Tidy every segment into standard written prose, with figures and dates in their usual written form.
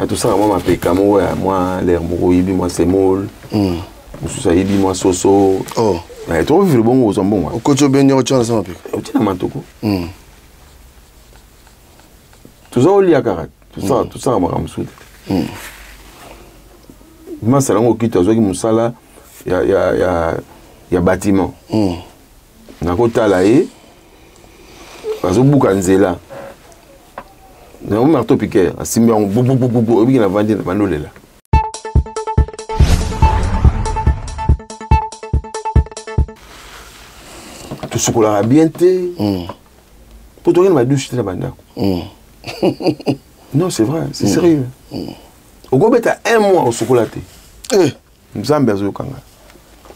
Tout ça, moi, ma péka, moi, l'air, moi, c'est molle. Ça y est, moi, soso. Oh. Mais tu vois, le bon, aux bon. Au côté de Benio, tu as un peu. Tu as un matoko. Tout ça, on lit à Karat. Tout ça, on va me moi, c'est là où il y a bâtiment. Na kota là et parce que Boukanzela na un marteau piqueur asimbi on bou obi na vandi na bandole là tout ce qu'on a bien té pour toi ma douche là banda non c'est vrai c'est sérieux au go beta un mois au chocolaté nzambe azo kanga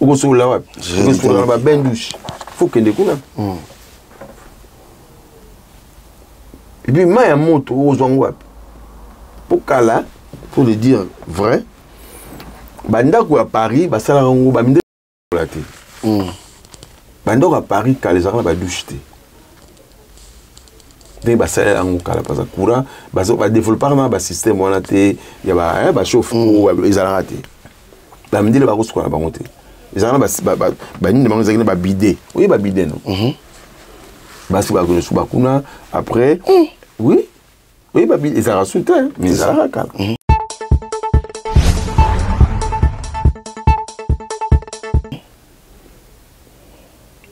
au go là wapi au go là ba ben douche faut que des coups et puis ma moto aux wap pour kala pour le dire vrai banda ko à Paris ba sala ngo ba minde la té banda ko à Paris ka les arna ba douche té des ba sala ngo kala parce que courant ba développer na ba système on a té ya ba chauffe les arna té ba minde ba ko ko ba monter ils ont ba bidé oui ba bidé non basi ba ko suba kuna après oui ba bidé ils ont sauté mais ils ont racal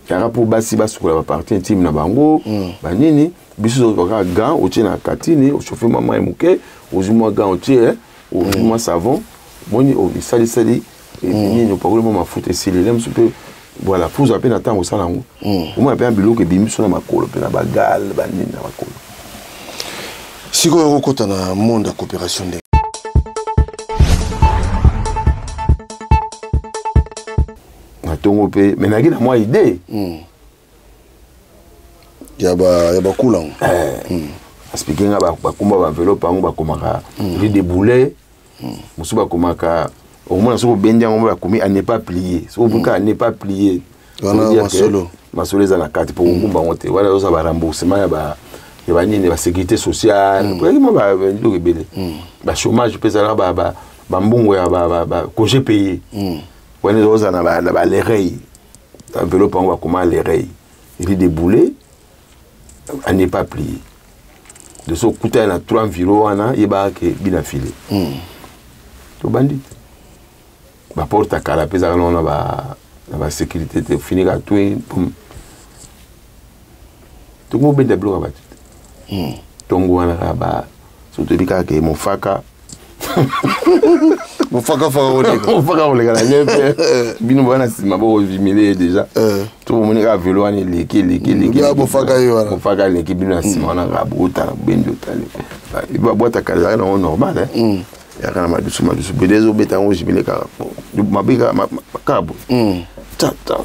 car pour basi ba sukola ba partie intime na bango ba nini biso ko ka gant au tien na katine au chauffer maman et muke au juma gant au tien au juma savon boni au sali et puis nous parlons de ma faute et c'est les peu voilà pour à peine attendre au salon au moins un bilot que bimi sur ma colo pe na bagal banini na makolo si ko okota na monde de coopération de na tongo pe mais na gina moi idée ya ba kula expliquer ba komba ba enveloppe ngo ba komaka li déboulé musu ba komaka au moins si vous bendez on va commis à ne pas plier si vous à ne pas plier ma solo za na carte pour ngumba monter voilà ça va remboursement ya ba nini ba sécurité sociale pour moi ba ndo rebele ba chômage peut ça ba mbongo ya ba congé payé voilà ça na ba les rails enveloppe on va comment les rails il est déboulé à ne pas plier de ce côté na 3 environ ana yeba ke bina filé to bandit ba porte à la pesa on a ba sécurité te finir à tout tout le monde débloque ba tongo wana ba surtout bika ke mon faka mon faka on les gars bino bana sima bo humilier déjà tout le monde a vélo ani leki mon faka yo mon faka leki bino sima na rabota bendo tali ba boîte à la normal ya kana madusu bedezo betango jibile ka mabika makabo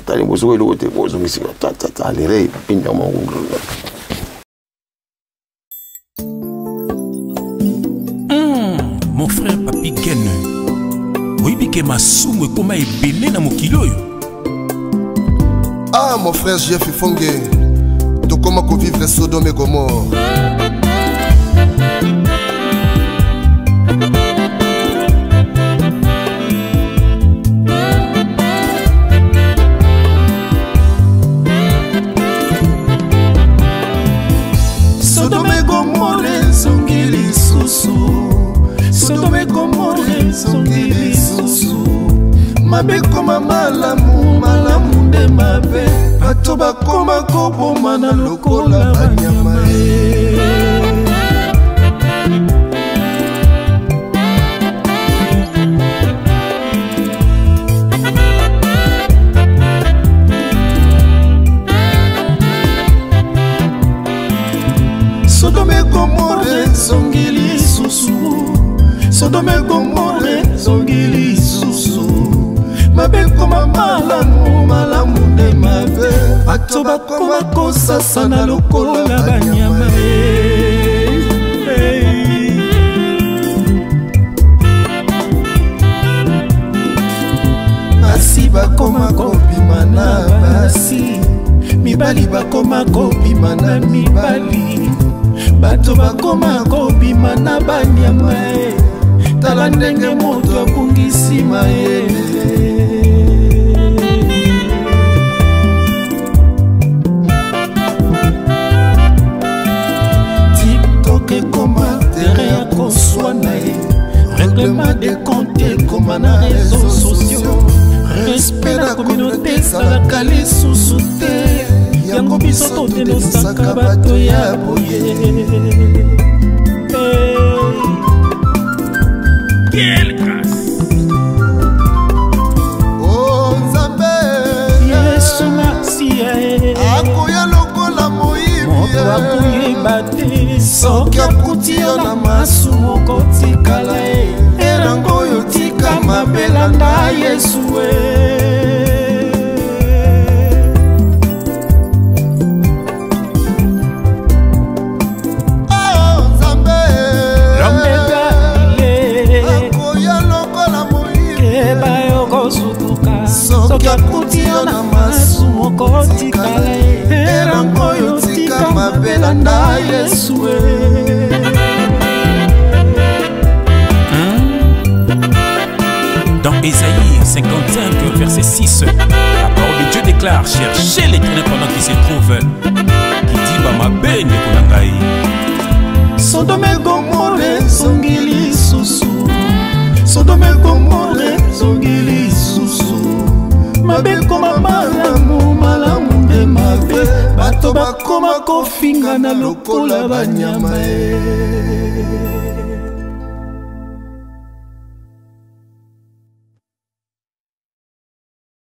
tali boso ko te boso misiko les rei pinda mo mon frère Papi Ken oibike masumu ekoma ebele na mokili oyo ah mon frère Jeff Fongue tokoma ko vivre Sodome et Gomorrhe mabe koma malamu nde mabe bato bakoma koboma na lokola banyama Sodome Gomorrhe zongili susu Sodome Gomorrhe zongili susu mabe koma malamu nde mabe bato bakoma kosasa na lokola banyama basi bakoma kobima na basi mibali bakoma kobima na mibali bato bakoma kobima na banyama tala ndenge moto abungisi mayele. TikTok ekoma tere ya koswana ye, règlement de compte ekoma na réseaux sociaux, respect na communauté ezalaka lisusu te, yango biso todenosaka bato ya boye. Quelle grâce! Oh Nzambe Yesu merci akoya lokola moyibi moto akuyeba te, soki akuti yo na masumu okotikala ye, erango oyo tika mabelanda Yesu Oh Nzambe lomega ile akoya lokola moyibi keba yo kosutuka, soki akuti yo na masumu okotikala ye, erango oyo tika mabelanda Yesu Dans Ésaïe 55, verset 6, la parole de Dieu déclare: cherchez l'Éternel pendant qu'il se trouve, qui dit Bamabe Nekonangai. Sodome Gomorre zongili susu, Sodome Gomorre zongili susu, mabe koma malamu, malamu nde mabe, bato bakoma kofinga na lokola banyama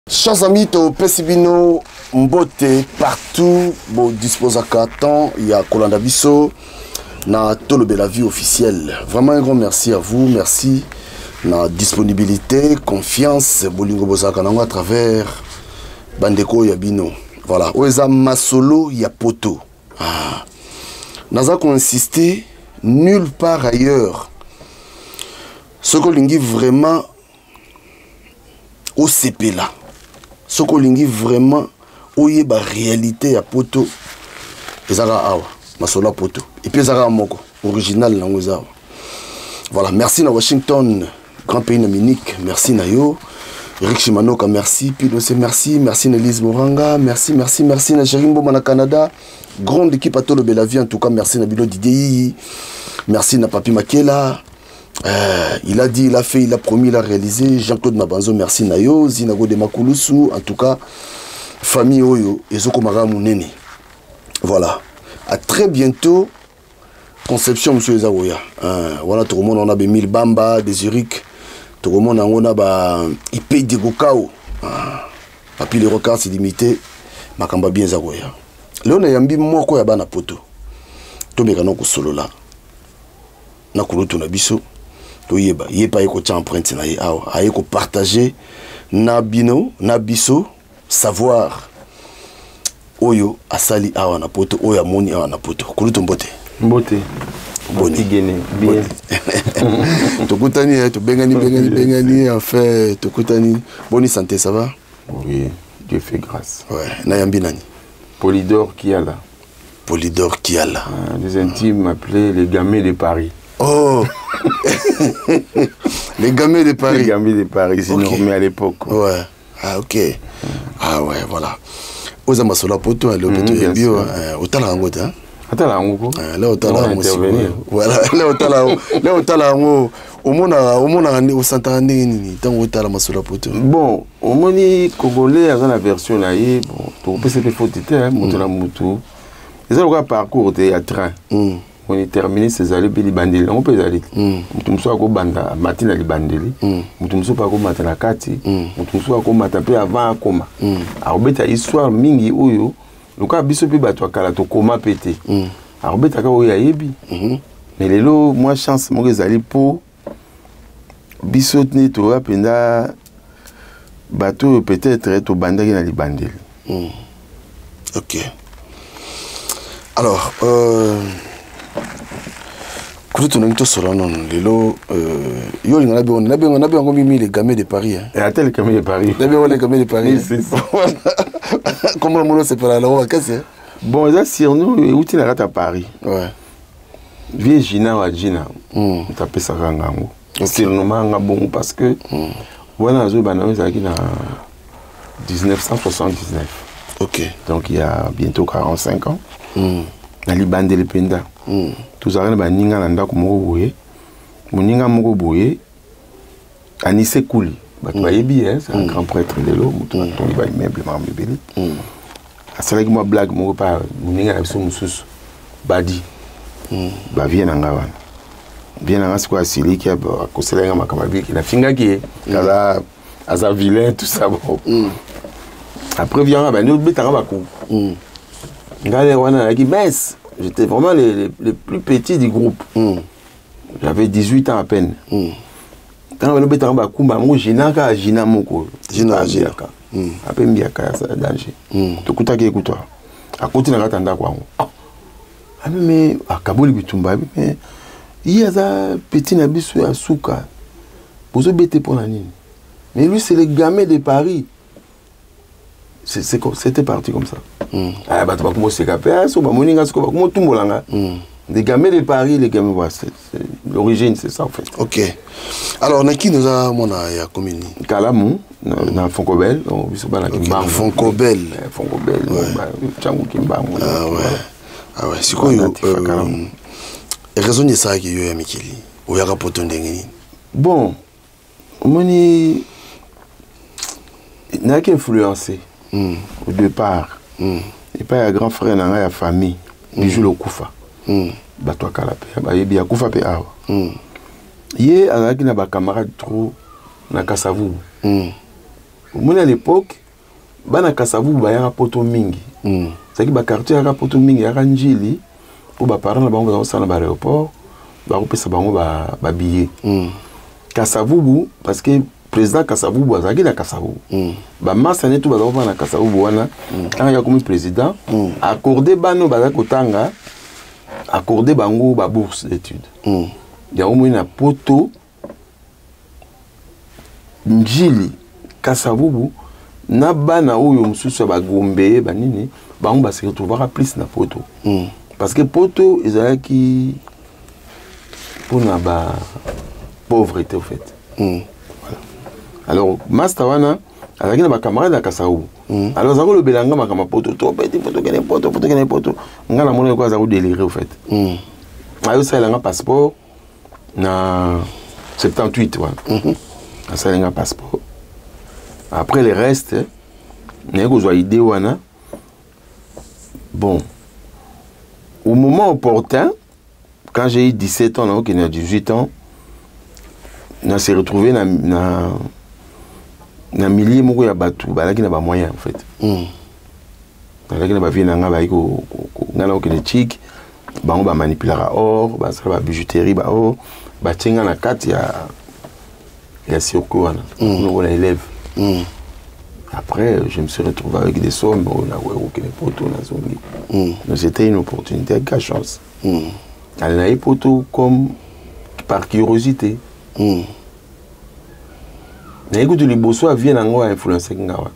Chers amis, topesi bino mbote partout, bo disposaka temps, il y a Kolanda Biso, na Tolobe la vie officielle. Vraiment un grand merci à vous, merci na disponibilité, confiance, bolingo bozaka nango à travers Bandeko Yabino. Voilà, oeza masolo ya poto. Ah. Naza ko insister nulle part ailleurs. Ce que lingi vraiment au CP là. Ce que lingi vraiment oye ba réalité ya poto. Ezara awa, masolo poto. Et puis ezara moko original nango zawa. Voilà, merci na Washington, grand pays na Munich, merci na yo. Eric Shimanoka, merci. Pilose, merci. Merci Nelise Moranga. Merci, merci, merci. Na Jerimbo Mana Canada. Grande équipe à Tolo Belavie. En tout cas, merci na Bilo Didier. Merci na Papi Makela. Il a dit, il a fait, il a promis, il a réalisé. Jean-Claude Mabanzo, merci na yo. Zinago de Makulusu. En tout cas, famille Oyo. Ezoko Mara Mounene. Voilà. À très bientôt. Conception, monsieur Ezaouya. Voilà, tout le monde, on a des Mille Bamba, des Zurich. Tout le monde on a ba IP de Gokao. Papi les records c'est limité. Makamba bien zagoya. Léon yambi moko ya bana poto. To mekano ko solo la. Na kulutu na biso. To yeba, yeba eko tia empreinte na ye awa. A eko partager na bino, na biso savoir. Oyo asali awa na poto, oyo amoni awa na poto. Kulutu mbote. Mbote. Boni Guinée, bien. Tokutani, bengani, en fait, Tokutani. Bonne santé, ça va? Oui, Dieu fait grâce. Ouais, Nayambi Nani. Polydor Kiala. Polydor Kiala. Les intimes m'appelaient les gamins de Paris. Oh les gamins de Paris. Les gamins de Paris, c'est okay. Normé à l'époque. Ouais. Ah, ok. Ah, ouais, voilà. Oza Masola Poto, le Poto Yambio, autant la ngote, hein? Là, bon, au moins, Congolais, à la version là, bon, pour faire des fautes, ils ont un parcours théâtral. On est terminé, c'est allé les bandeli. On peut aller. On soit au banda, matin à les bandeli. On soit pas au matin à Kati. On soit au matin avant à Koma. Alors, bête histoire mingi oyo. Le cas bisopi bato akala to koma pété. Alors beta ka oya yebi. Mais lelo moi chance mo ezali po bisot ni to apenda bato peut-être to bandaki na libandeli. OK. Alors kutu na mito solo non lelo yo linga na bengo mimi les gamins de Paris hein. Et attends les gamins de Paris. Les gamins de Paris. C'est ça. Comment mon c'est pas la loi qu'est-ce? Bon, ça sur nous où tu n'as à Paris. Ouais. Viens Gina ou Gina. On t'appelle ça Rangango. Surnommant bon parce que voilà, je suis en 1979. Ok. Donc il y a bientôt 45 ans. Dans les bandes de l'Ependa. Tout ça, il y a des gens qui ont été Moninga Moko Boye, Anissé Kouli. C'est un grand prêtre de l'eau. Il va immeuble. C'est vrai que moi, blague, mon pas Moninga Moussous Badi. Bien en avant. Bien en avant, c'est quoi, Sili qui a causé la Makamabi, qui a finga qui est. À sa vilain, tout ça. Après, vient à nous, bêta à Bakou. J'étais vraiment les plus petits du groupe. J'avais 18 ans à peine. Quand on était en bas, moi j'ai naka jina moko. Jina jaka. Après mbiaka ça danger. To kutaki écoute. À côté na tanda kwa. Ah mais à Kabuli bitumba mais il y a ça petit na biso ya suka. Bozo bete pour la nini. Mais lui c'est le gamin de Paris. C'était parti comme ça. Ah bah tu vas commencer à faire ça, bah moninga ce comment tout molanga. Des gamins de Paris, les gamins, l'origine, c'est ça en fait. Ok. Alors, qui nous a mon ya commune? Kalamou, dans Foncobel, Foncobel. Foncobel, Tchangou Kimba. Ah ouais. Ah ouais. C'est quoi raison de ça qui est Mikili? Ou y'a rapporté d'engagement? Bon, moni n'a qu'influencé au départ. Et pas un grand frère dans la famille, il joue le Koufa. Bato Kalape, il y a Koufa pe awa. Yé azaki na ba camarade trop na Kasavu. Moi à l'époque, ba na Kasavu ba ya poto mingi. C'est que ba quartier ya poto mingi ya Njili pour ba parents na bango za sana ba aéroport, ba kopesa bango ba billet. Kasavu parce que président Kasavu azaki na Kasavu. Ba massa ne tout ba za na Kasavu wana. Quand il y a comme président, accordé bano ba za kotanga accordé bango ba bourse d'études. Il y a au moins une poto Njili Kasavubu na bana oyo mususu ba gombe ba nini bango ba se retrouvera plus na poto. Parce que poto ezala qui pour na ba pauvreté au fait. Voilà. Alors Mastawana avec ma camarade à Kasavubu. Alors ça le belanga makama poto to petit poto kene poto ngana mona ko za ko délirer au fait. Ayo ça langa passeport na 78 voilà. Ça langa passeport. Après le reste né ko zo idée wana. Bon. Au moment opportun quand j'ai eu 17 ans là, qui n'a 18 ans, on s'est retrouvé na millier moko ya batu balaki na ba moyen en fait. Balaki na ba vie na nga ba iko ngana okene chic bango ba manipulara or ba sa ba bijouterie ba or ba tinga na kati ya circo wana on élève. Après je me suis retrouvé avec des sommes on a okene poto na zongi. Donc c'était une opportunité avec la chance. Elle n'a eu poto comme par curiosité. Mais écoute, les bossois viennent en haut à influencer Ngawa.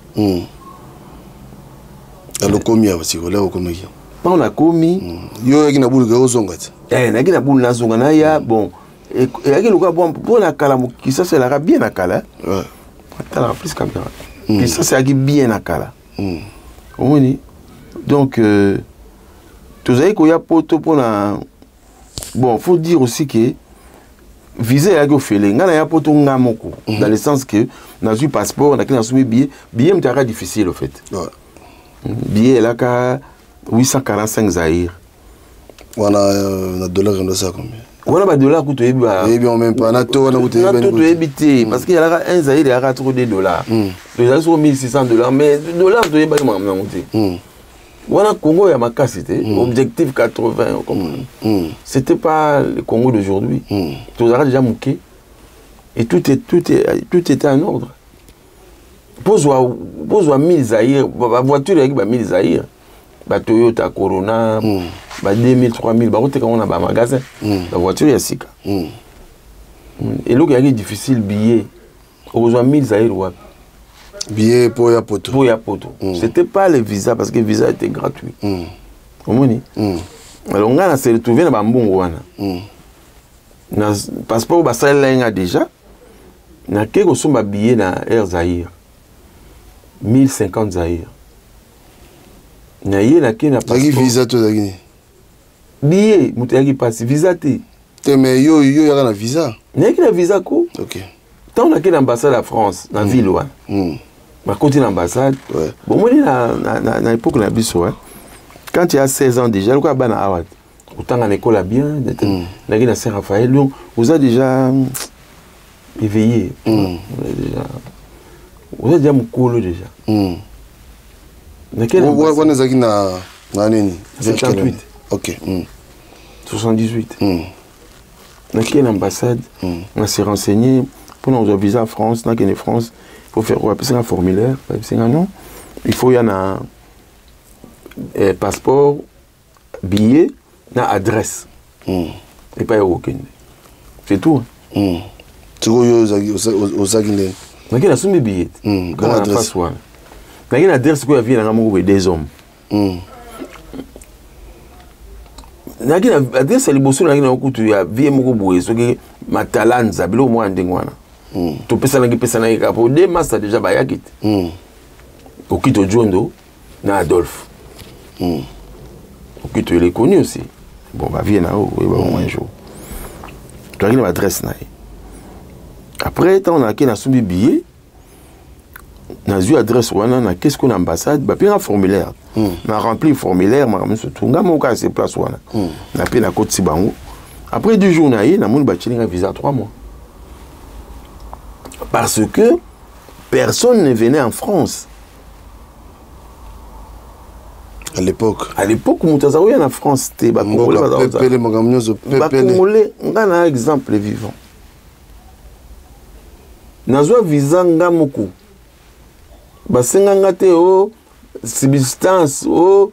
Alors, combien aussi, là, au commis? On a commis. Yo, il y a boule de zongat. Eh, il y a boule de zongat. Bon, et il y a quelqu'un bon pour la cala, qui ça c'est la bien la cala. Ouais. T'as la plus caméra. Qui ça c'est bien la cala. Oui. Donc, tu sais qu'il y a poto pour la. Bon, faut dire aussi que. Viser à Gofele, il y a poto ngamoko dans le sens que dans un passeport, on a qu'un billet, billet est difficile en fait. Billet là qu'à 845 zaïr. On a un dollar dans ça combien? On a un dollar coûte bien même pas nato on a coûté parce qu'il y a un zaïr il y a trop de dollars. Les dollars sont 1600 $, mais les dollars tu es pas monté. On a Congo, il y a ma cassité, objectif 80, c'était pas le Congo d'aujourd'hui. Tout ça déjà mouqué. Et tout était en ordre. Pose 1000 zaïr, la voiture avec 1000 zaïr, Toyota Corona, 2000, 3000, on a un magasin, la voiture il y a 6 cas. Et là, il y a des difficiles billets, on a 1000 zaïr. Billet pour Yapoto. Pour Yapoto. C'était pas le visa parce que le visa était gratuit. Alors on a s'est retrouvé dans Bambongo. na passeport basalela déjà na ke ko somba billet na Air Zaïre 1050 Zaïre na ye na ke na passeport visa to dagini billet mutaki passe visa te mais yo yaka na visa na ki na visa ko OK tant na ke na ambassade à France na ville wa ba côté l'ambassade bon moi na époque na biso quand tu as 16 ans déjà quoi bana awat autant en école bien na ki na Saint-Raphaël donc vous avez déjà éveillé vous avez déjà mukolo déjà na quel on est zaki na nini 58 OK 78 na quelle ambassade on s'est renseigné pour nos visa en France na que France il faut faire quoi un formulaire non il faut y en a passeport billet na adresse et pas aucun c'est tout tu aux Aguilés na quelle assume billet bonne adresse na quelle adresse quoi vient na mo des hommes na quelle adresse les bosso na quelle kutu ya vie moko boye soki matalanza bilo mo ndengwana to pesa na kapo de master déjà ba yakit okito Jondo na Adolphe okito il est connu aussi bon va viens là oui ba un jour tu as une adresse na après tant on a qui na soubi billet na zu adresse wana na qu'est-ce qu'on ambassade ba puis un formulaire na rempli formulaire ma comme surtout nga mo ka se place wana na pe na côte Sibango après 2 jours na mon ba chilinga visa 3 mois parce que personne ne venait en France à l'époque Moutazaouya en France c'était ba Congolais on a un exemple vivant nazwa visa ngamoko basenganga te o subsistance o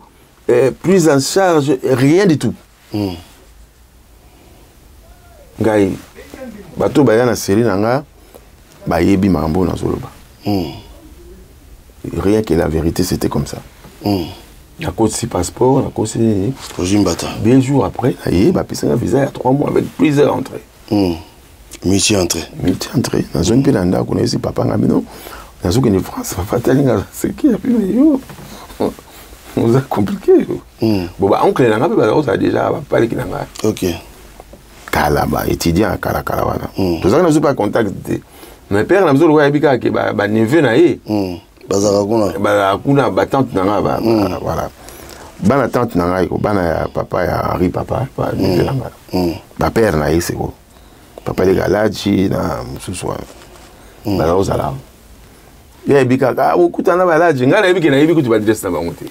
prise en charge rien du tout ngai bato baya na série nanga bayebi mambo na zoloba rien que la vérité c'était comme ça à cause de passeport à cause de bien jours après bah puis un visa il y a 3 mois avec plusieurs entrées multi-entrée dans zone pelanda connaissez papa ngamino dans zone de France papa talinga c'est qui a pu yo on a compliqué bon bah oncle nanga ba ça déjà va parler qui nanga OK kalaba étudiant à Kalakala wana tout ça n'a pas contact mais père na mzolo yabika ke ba neveu na ye bazara kuna ba tante nanga voilà bana tante nanga ko bana papa ya Henri papa ba neveu nanga ba père na ye c'est quoi papa les galaji na mususu ba ozala yabika ka ukutana balaji ngala yabika na yabika tu ba dress na bango te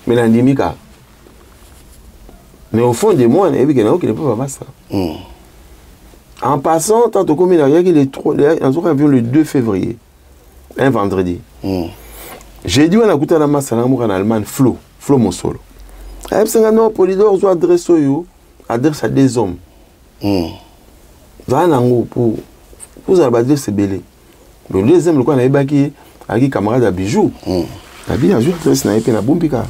mais na ndimika mais au fond de moi yabika na okele pas ça en passant, tant que comme il y a le 2 février, un vendredi, j'ai dit on a écouté la masse en Allemagne, Flo Monsolo. Non, Polydor, je adresse à des hommes. Pour vous adresser c'est belé. Le deuxième, le quoi, on a ébaqué avec camarade à bijoux. La vie a joué adresse na épée na bombika.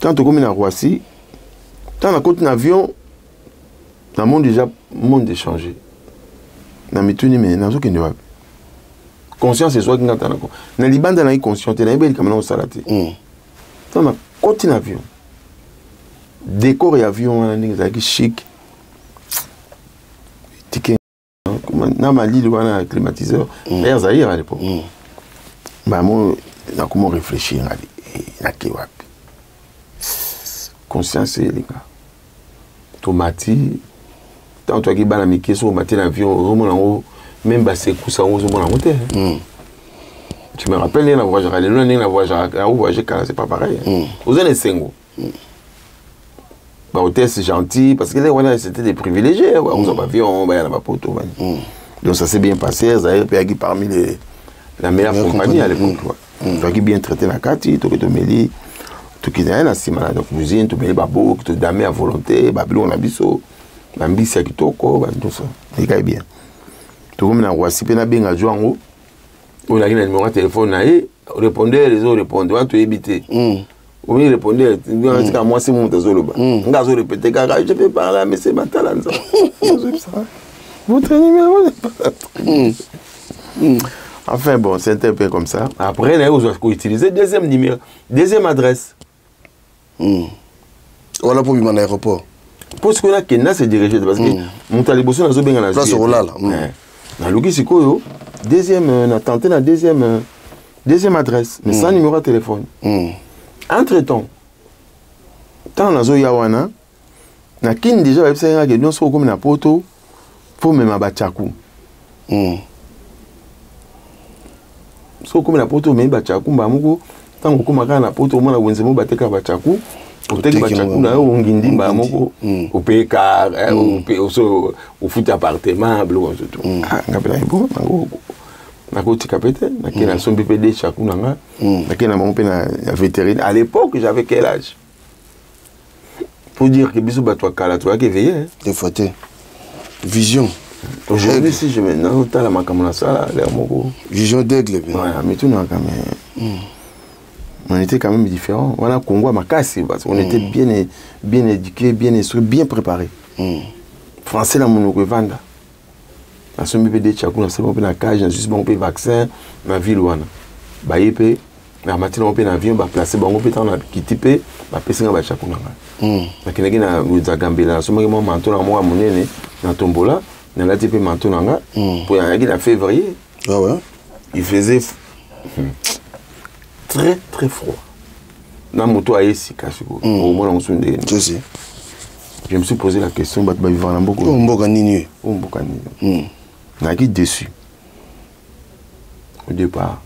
Tant que comme il y a Roissy, tant à côté d'avion. Dans le monde déjà, le monde est changé. Dans mes tenues, mais dans ce qu'il y a. Conscience, c'est soit qu'il y a. Dans le Liban, il y a conscience, il y a une caméra au salaté. Dans le côté d'avion, décor et avion, il y a chic. Dans ma lit, il y a un climatiseur. Air Zaïre à l'époque. Moi, je comment réfléchir à conscience, les gars. Tomati. Tant toi qui bana miki sur matin l'avion même bah c'est coup ça on tu me rappelles la voyage aller loin la voyage quand c'est pas pareil vous avez 5 bah hôtesse c'est gentil parce que là voilà c'était des privilégiés on a avion bah y a ma poteau donc ça s'est bien passé Zaïre puis parmi la meilleure compagnie à l'époque toi qui bien traité la carte toi qui te mêli tout qui est là si malade donc cuisine tout mêli babo qui te damé à volonté babylon on a biso Bambisi ya kitoko tout ça il bien tout comme na Roissy pe na benga joango on a une numéro de téléphone na répondeur les autres répondent va te éviter Oui, il répondait, moi c'est mon Tazoloba. Ngazo répétait, je vais parler à M. Matalanza. Votre numéro n'est pas. Enfin bon, c'est un peu comme ça. Après, on a utilisé deuxième numéro, deuxième adresse. Voilà pour mon aéroport. Parce que là, Kenya s'est dirigé parce que mon talibosso n'a pas bien place au là. Dans le Gisiko, deuxième, on a tenté la deuxième adresse, mais sans numéro de téléphone. Entre-temps, tant na zo yawana, na kin déjà va faire que nous sommes comme na poto pour même abachaku. So comme na poto mais bachaku bamuko tant ko maka na poto mona wenzemo bateka bachaku, oteka bachaku na ngindi bamuko opeka so au foot appartement blo tout. Ah ngapela bon ngo na koti kapete na kena son BPD chaku nanga na kena mon pena vétérinaire à l'époque j'avais quel âge pour dire que biso batwa kala toi qui veillait des fois vision aujourd'hui si je maintenant ta la makamona ça l'air moko vision d'aigle ouais mais tout non quand même on était quand même différents voilà Congo makasi parce qu'on était bien éduqués bien instruits bien préparés français la monoko vanda na so mbebe chaku na sebo pe na cage na juste bon pe vaccin na ville wana ba yepe na matina on pe na avion ba placer bango pe ta na kitipe ba pesinga ba chaku na na kinaki na uzagambela na so mo manto na mo monene na tombola na lati pe manto na nga pour ya na février ah ouais il faisait très très froid na moto ayesi kasiko au moins on sunde je me suis posé la question ba vivre na mboko mboka nini mboka nini n'a qui déçu au départ.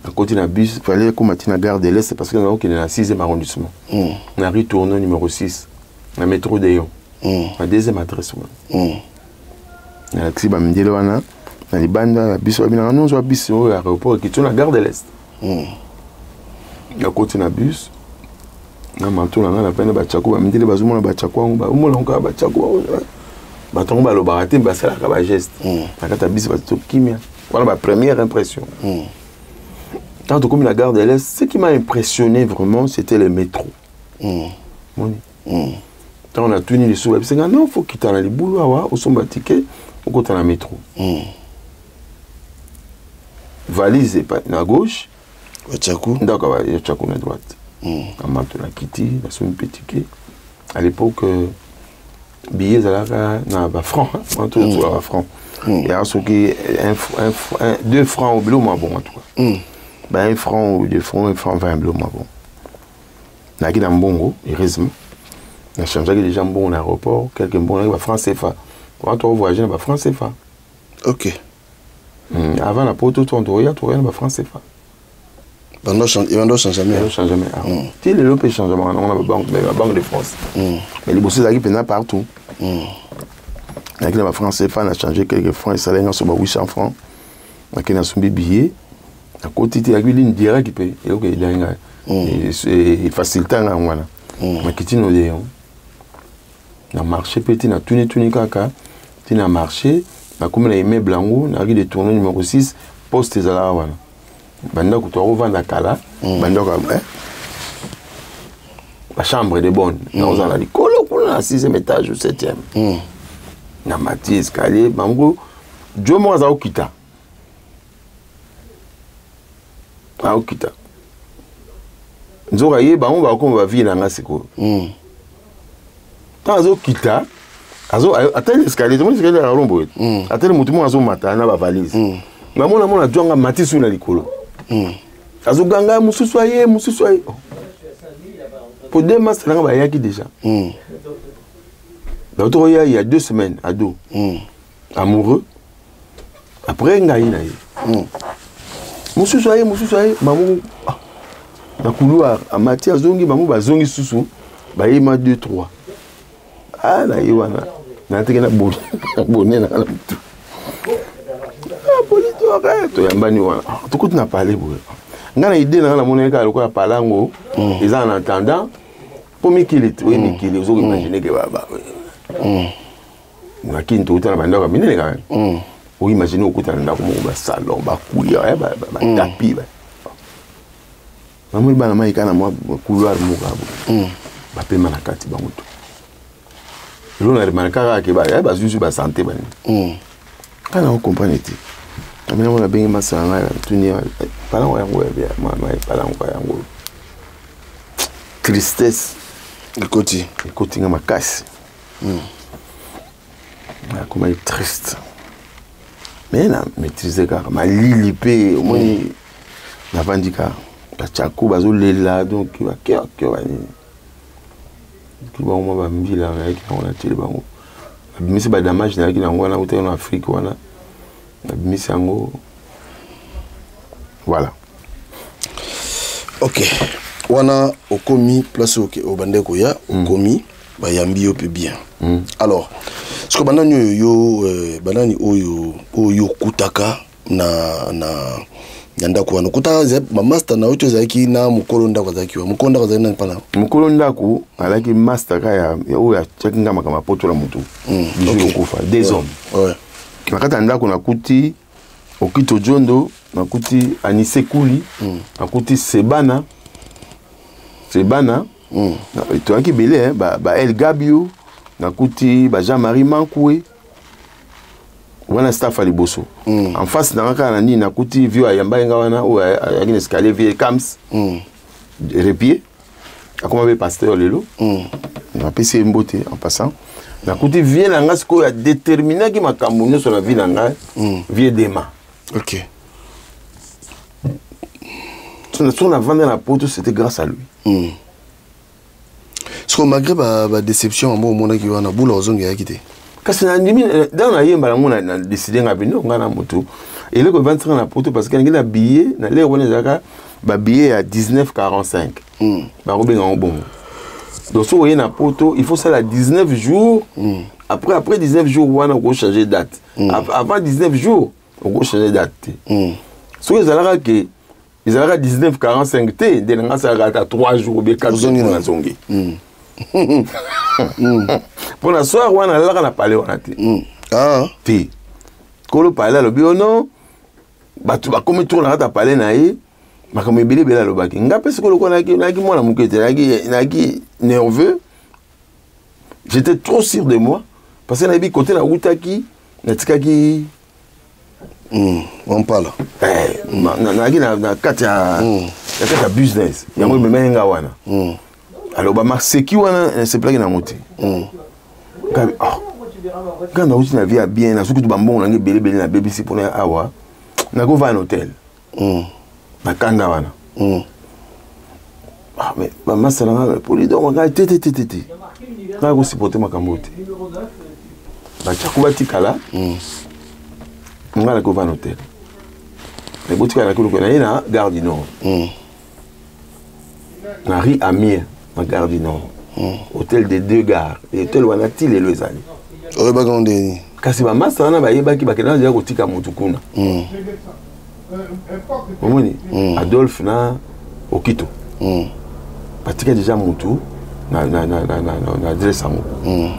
À côté de la bus, il fallait qu'on mette la gare de l'Est parce que nous sommes dans le 6e arrondissement. On a retourné au numéro 6, le métro de Yon, la deuxième adresse. On a accès à Mdéloana, dans les bandes, la bus, on a bus au aéroport qui tourne à la gare de l'Est. À côté de la bus, on a manteau, on a la peine de Batchako, on a mis les bazous, on a Batchako, on a Batchako. Baton ba lo baraté ba ça la geste la catabis ba to kimia voilà ma première impression quand on comme la gare de l'Est ce qui m'a impressionné vraiment c'était le métro quand on a tenu les sous c'est non faut quitter dans les boulots wa au son ticket au côté dans le métro valise pas à gauche Tchakou d'accord Tchakou à droite à mato la kitty la son petit ticket à l'époque billets na ba franc en tout cas ba franc il y a ce qui 2 francs au bleu moi bon en tout cas ben 1 franc ou 2 francs 1 franc 20 bleu moi bon na ki na mbongo heureusement na changé les gens bon à l'aéroport quelques bon ba franc CFA quand on voyage ba franc CFA OK avant la poto on doit trouver ba franc CFA pendant changement tu le lope changement on a la banque de France mais les bosses arrivent maintenant partout avec la France CFA on a changé quelques francs et ça là sur 800 francs avec un son billet à côté il y a une ligne directe qui peut et OK il facilitant là voilà mais qui tient les na marché petit na tourner kaka tu na marché na comme na immeuble blanco na de tourner numéro 6 poste ezala wana banda ko to vendre kala banda ko la chambre de bonne dans la likolo kuna 6e étage ou 7e na mati escalier bango jo mo za okita nzoka ye bango ba ko ba vie na ngasiko ta zo kita azo atteindre escalier tout le monde escalier à rombo atteindre mutu mo azo mata na ba valise na mona jonga mati su na likolo azo ganga mususu aye pour 2 mois ça va yaki déjà l'autre il y a 2 semaines ado amoureux après ngai na ye mususu aye mamu na couloir amati azongi mamu bazongi susu ba yema 2 3 ah na yiwana na tekena bonne na mutu to yambani wana tukuti na parler boye ngana idée na mona ka lokola palango ils en attendant pour mikili oui mikili vous imaginez que baba na kinto utana banda ka minene ka vous imaginez okuta na ndako mo ba salon ba kuya ba tapis ba Maman il bana maïka na moi couloir moko ba pe manakati ba moto. Le on a remarqué que ba juste ba santé ba ni. Kana on comprendre ti. Amena on a bien masanga tuni pala wa yango ya mama pala wa yango. Tristesse côté nga makasi. Comment il est triste. Mais na maîtriser car ma lilipé au moins na vandika la chako bazo lela donc va cœur ni ki ba mo ba mbila avec on a télé bango mais c'est pas dommage na ki na ngwana uté en Afrique wana bimisi yango voilà. OK wana okomi place au bandeko ya okomi ba yambi yo pe bien. Alors ce que banani yo banani oyo kutaka na ndako wana kutaka ba master na oto zaki na mukolo ndako zaki wa mukolo ndako zaki na pana mukolo ndako alaki master ka ya oyo chakinga makama poto la mutu biso kufa des hommes ouais nakata ndako nakuti okito jondo nakuti anise kuli nakuti sebana toaki belé ba El Gabio nakuti ba Jean-Marie Mankoué wana staff à liboso en face na nani nakuti vieux ayamba nga wana o yaki escalier vieux Kams repied akoma be pasteur lelo na pesi mbote en passant nakuti vieux na nga siko ya déterminer ki makambo nyo sur la vie na nga vieux Dema. OK son avant dans la porte c'était grâce à lui. Ce qu'on malgré ba déception en mona ki wana bula ozonga yakite. Kasi na ndimi dans na yemba la mona na décider ngabino ngana moto. Et le vendre na porte parce que ngina billet na les wana zaka ba billet à 19,45. Ba robe nga bon. Donc so voyez na porte, il faut ça la 19 jours. Après 19 jours wana on changer date. Avant 19 jours, on changer date. So ils allaient que ils allaient 19,45 t, de nga ça à 3 jours ou bien 4 jours na zongi. Pour la soirée, on a là parlé on a dit. Ah. Ti. Kolo parler le bio non. Ba tu ba comme tourner à parler naïe. Ba comme bele bela le baki. Ngape ce que le konaki na ki moi na mukete na ki nerveux. J'étais trop sûr de moi parce que na bi côté na utaki na tikaki on parle. Na katia na business. Yango me nga wana. Alors bah seki wana c'est plaque na moti. Quand on a vie bien na suku tu bambon na belé na BBC pour na awa na go va un hôtel. Na kanga wana. Ah mais maman ça na pour lui donc on tete. Na go supporter makambote. Ba chakuba tikala. Ngala go va un hôtel. Mais botika na ko na Gare du Nord. Na rue Amir. Ma Gare du Nord. Hôtel des 2 gares. Et hôtel Wanati les Lezali. Oh, bah, on dit. Kasi ba master na ba yeba ki ba kena ya kotika mutu kuna. Omoni Adolphe na Okito. Batika déjà mutu na adresse sango.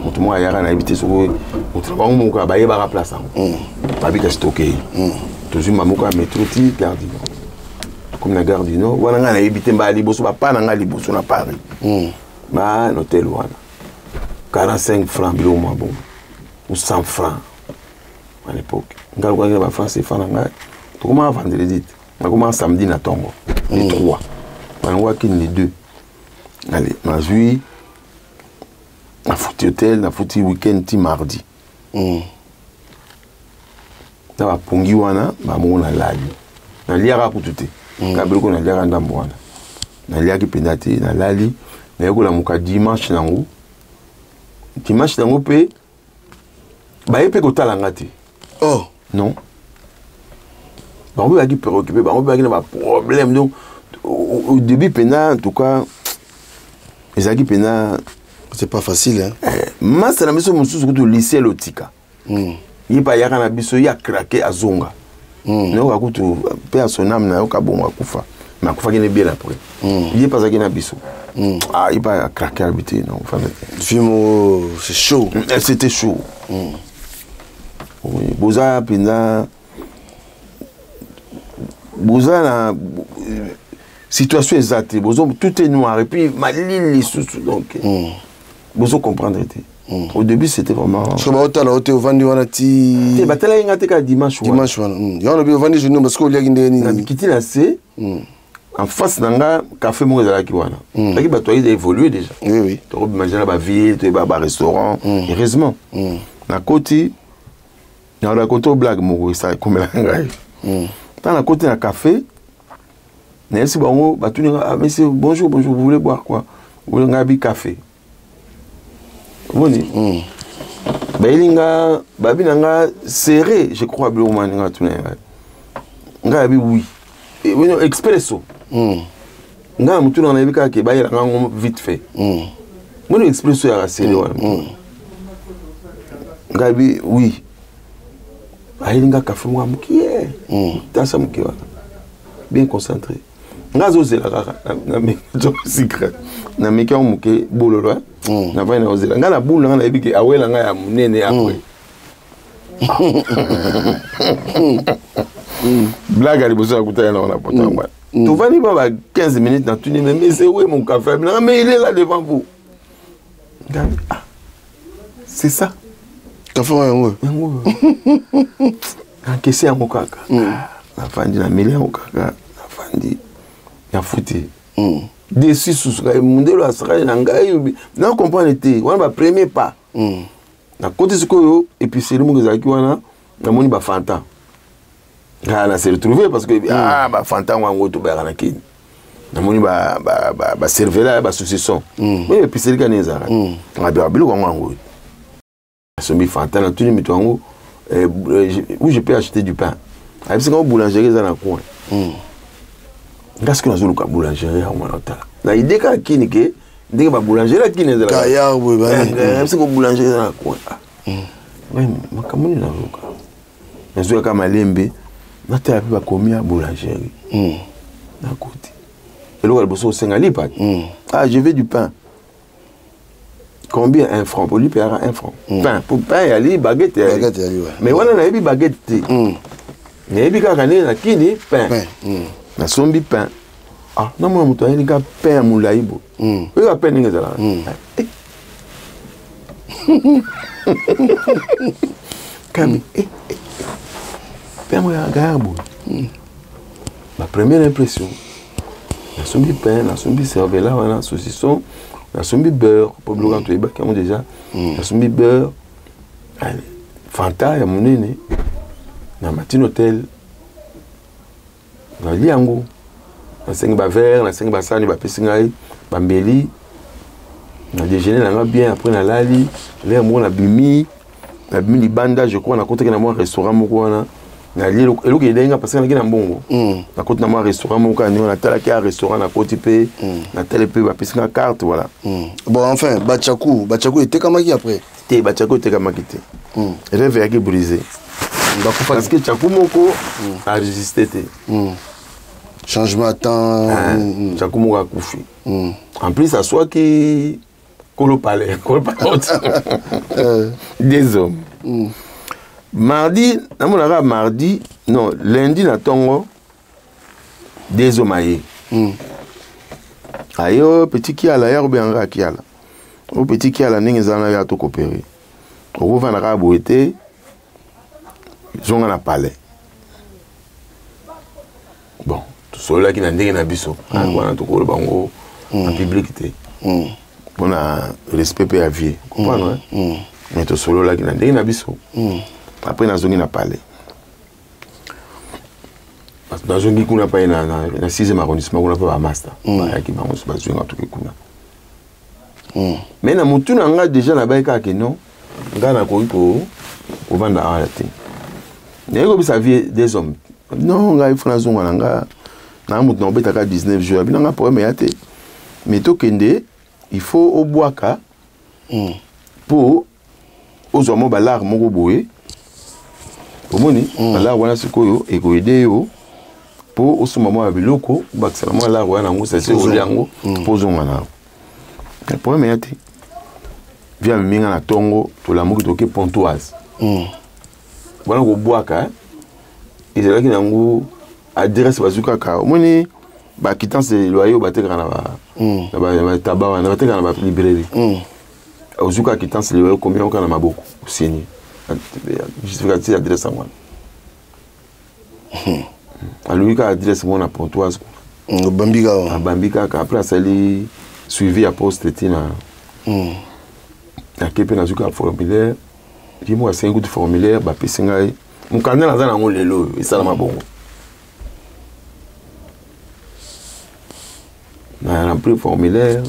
Mutu mo ayara na habiter so mutu ba mo ka ba yeba ka place sango. Ba bi ka stocker. Toujours mamuko métro ti Gare du Nord. Comme la Gare du Nord, on a habité à Liboso, pas dans Liboso, à Paris. Bah, l'hôtel, 45 francs, bon, ou 100 francs à l'époque. On a fait francs, comment vendredi, on a samedi, na Tongo, les 3. On a fait les 2. Allez, on a vu, on a foutu hôtel, on a foutu week-end, mardi. On a pongi, on a lali. On a lié à Koutouté. Kabeloko na liaka ndambo wana na liaki pendati na lali na yeko la muka dimanche nango pe ba yepe ko tala ngati oh non ba on va qui préoccupé ba on va qui na problème donc au début pena en tout cas ezaki pena c'est pas facile hein masa na miso mususu ko lycée lotika yipa yaka na biso ya craquer azonga non ka kutu pe a son âme na yo ka bon akufa mais akufa ki ne bien après il pas ça qui na biso ah il pas craquer habité non enfin film c'est chaud c'était chaud oui boza pena boza na situation exacte tout est noir et puis malili sous donc vous comprendre au début c'était vraiment je vais au hôtel au vandi wana ti batala inga te ka dimanche wana ya no vandi je no parce que o liaki ndeni na kiti na C en face nanga café mo ezala ki wanaaki bato ils évolué déjà oui to manger na ba ville to ba restaurant heureusement na koti na la koto blague mo ça comme la ngai dans la côté na café Nelsi bango batuni monsieur bonjour vous voulez boire quoi vous voulez un café boni bailinga babinanga serré je crois bleu maninga tunenga nga bi oui et bueno expresso nga mutuna na bika ke bayira ngo vite fait mon expresso ya serré wana nga bi oui bailinga café mo amukie tasa mukie wana bien concentré ngazo zela kaka na mejo secret na mekia muke bololo na vai na ozela ngana bulu ngana ebike awela nga ya munene akwe blague alibosa kutana na ona potangwa tu vani ba 15 minutes na tuni mais c'est où mon café mais il est là devant vous c'est ça café yango encaissé en kaka na fandi na mele en kaka na fandi ya futi déçu sous mundelo asaka na ngai na comprendre te wana ba premier pas na côté sikoyo et puis c'est le monde ezaki wana na moni ba fanta na se retrouver parce que ba fanta wango to ba na kini na moni ba cervela ba saucisson mais et puis c'est le caneza na ba bilo wango sombi fanta na tuni mitongo où je peux acheter du pain avec ce qu'on boulangerie za na coin Qu'est-ce que nous avons fait boulangerie à Oumanotala? La idée que kini ke, dès que boulangerie kini est là. Kaya oui bah. C'est que boulangerie dans la coin. Oui, mais comment nous avons fait? Nous avons fait malembe, nous avons fait combien boulangerie? Na côté. Et là on a besoin de 5 lipas. Ah, je veux du pain. Combien 1 franc pour lui payer 1 franc. Pain pour pain il y a les baguettes. Baguette ouais. Mais on a des baguettes. Mais il y a des kini pain. Na sombi pain. Ah, non, moi, je suis un pain à moulaïbo. Oui, il y a pain à moulaïbo. Kami, pain à moulaïbo. Ma première impression, na sombi pain, na sombi cervela, na saucisson, na sombi beurre, pour le quand tu es déjà, na sombi beurre, Fanta, ya monene, na Matin Hotel, na liango na 5 ba verre na 5 ba sani ba pesingai ba mbeli na déjeuner na bien après na lali les mo na bimi libanda je crois na côté na moi restaurant moko na lilo elo ke denga parce que na kina mbongo na côté na moi restaurant moko na tala ki restaurant na côté pe na tele pe ba pesinga carte voilà bon enfin Bachakou était comme qui après te Bachakou était comme qui te rêve ya ki brisé parce que Chakou moko a résisté te changement de temps Chakou moko a koufi en plus ça soit qui Kolo palais des hommes mardi non lundi na tongo des hommes aye ayo petit qui a la ya obenga qui a la au petit qui a la ninga zana ya to coopérer au va na ka boité zonga na palais bon tout cela qui na ndenge na biso wana to ko bango en publicité on a respect pe à vie comprendre mais tout cela qui na ndenge na biso après na zongi na palais parce que dans zongi kuna pa na 6e arrondissement kuna pa master ba ki bango ba zonga to kuna mais na mutu na nga déjà na ba ka ke non nga na ko vanda à la tête. Nego bisa vie des hommes. Non, nga il faut na zonga nga na mutu na betaka 19 jours. Bina nga problème yate. Mais to kende, il faut au boaka pour aux hommes balar moko boye. Pomoni, balar wana sikoyo e ko aider yo pour au moment ya biloko bakisala mo balar wana ngo ça c'est au liango pour zonga na. Le problème yate. Via minga na tongo to la moki toke pontoise voilà ko boaka ezalaki nango adresse bazuka ka omoni ba quittance de loyer ba teka na ba tabac na ba teka na ba librairie ozuka quittance de loyer combien on a maboko signé justificatif adresse moi lui ka adresse moi na Pontoise Bambika après ça lui suivi à poste tina na kepe na zuka formulaire puis moi 5 de formulaire ba pesinga mon candidat na za na lelo ça na mabongo on a rempli le formulaire,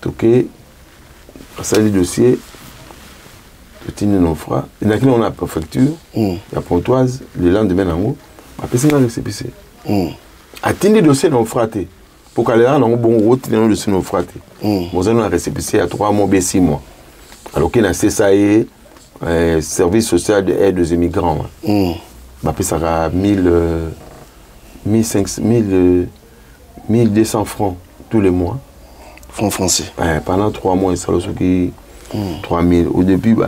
ok, ça le dossier, tout nos frais. Et là, on a la préfecture, la Pontoise, le lendemain, on a fait un récépissé. Atteindre le dossier, on a fraté. Pour qu'elle ait un bon route, on a dossier, on a fraté. On a un récépissé à 3 mois, 6 mois. Alors qu'il y a un CSAE, service social d'aide aux immigrants. On a fait ça à 1200 francs tous les mois. Francs français. Pendant 3 mois, ça qui 3000. Au début,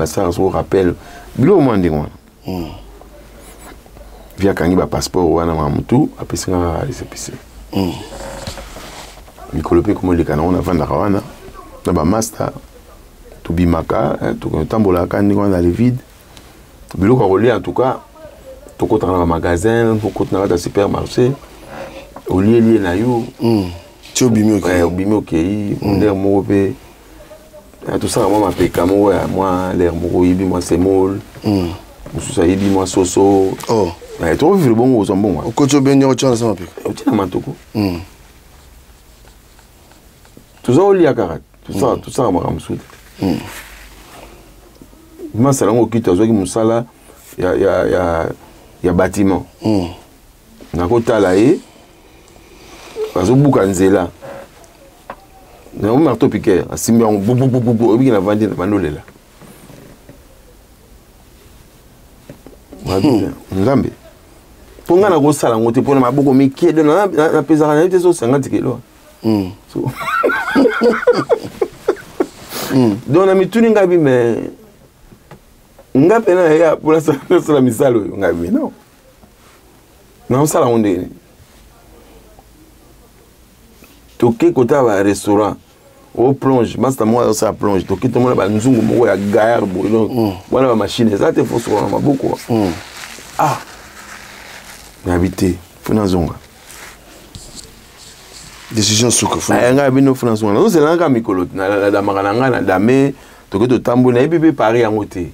ça se rappelle. Bilo au moins de moi. Via quand il y a passeport ou un tout, après ça, c'est Nicolopé comme les canons, on a vendu la Rwanda. On a master. Tout bimaka, tout tambola quand on a les vides. Bilo qu'on relie en tout cas. Tout côté dans un magasin, tout côté dans un supermarché. Au lieu de la you, tu es bimio qui l'air mauvais. Tout ça, moi, ma paye comme moi, l'air mauvais, moi, c'est molle. Ça y est, moi, soso. Oh, tu vois, le bon, aux bon. Au côté de Benio, tu as un peu. Tu as un matoko. Tout ça, au lit à Karat. Tout ça, on va me moi, c'est là où tu as dit, il y a bâtiment. Na kota là bazobuka nzela na marteau piqueur asimbi on boubou obi na vandi na manolela ngambe ponga na ko sala ngote pona maboko mikie de na pesa na te so 50 kg so donc na mituni ngabi mais ngape na ya pour la misalo ngabi non na sala onde toke kota ba restaurant au plonge basta moi ça plonge toke tout le monde ba nzungu moko ya gaillard boulon voilà ba machine ça te faut sur ma beaucoup n'habiter funa zonga décision souka funa nga bino funa zonga non c'est là nga mikolo na da makananga na dame toke to tambo na bébé Paris en côté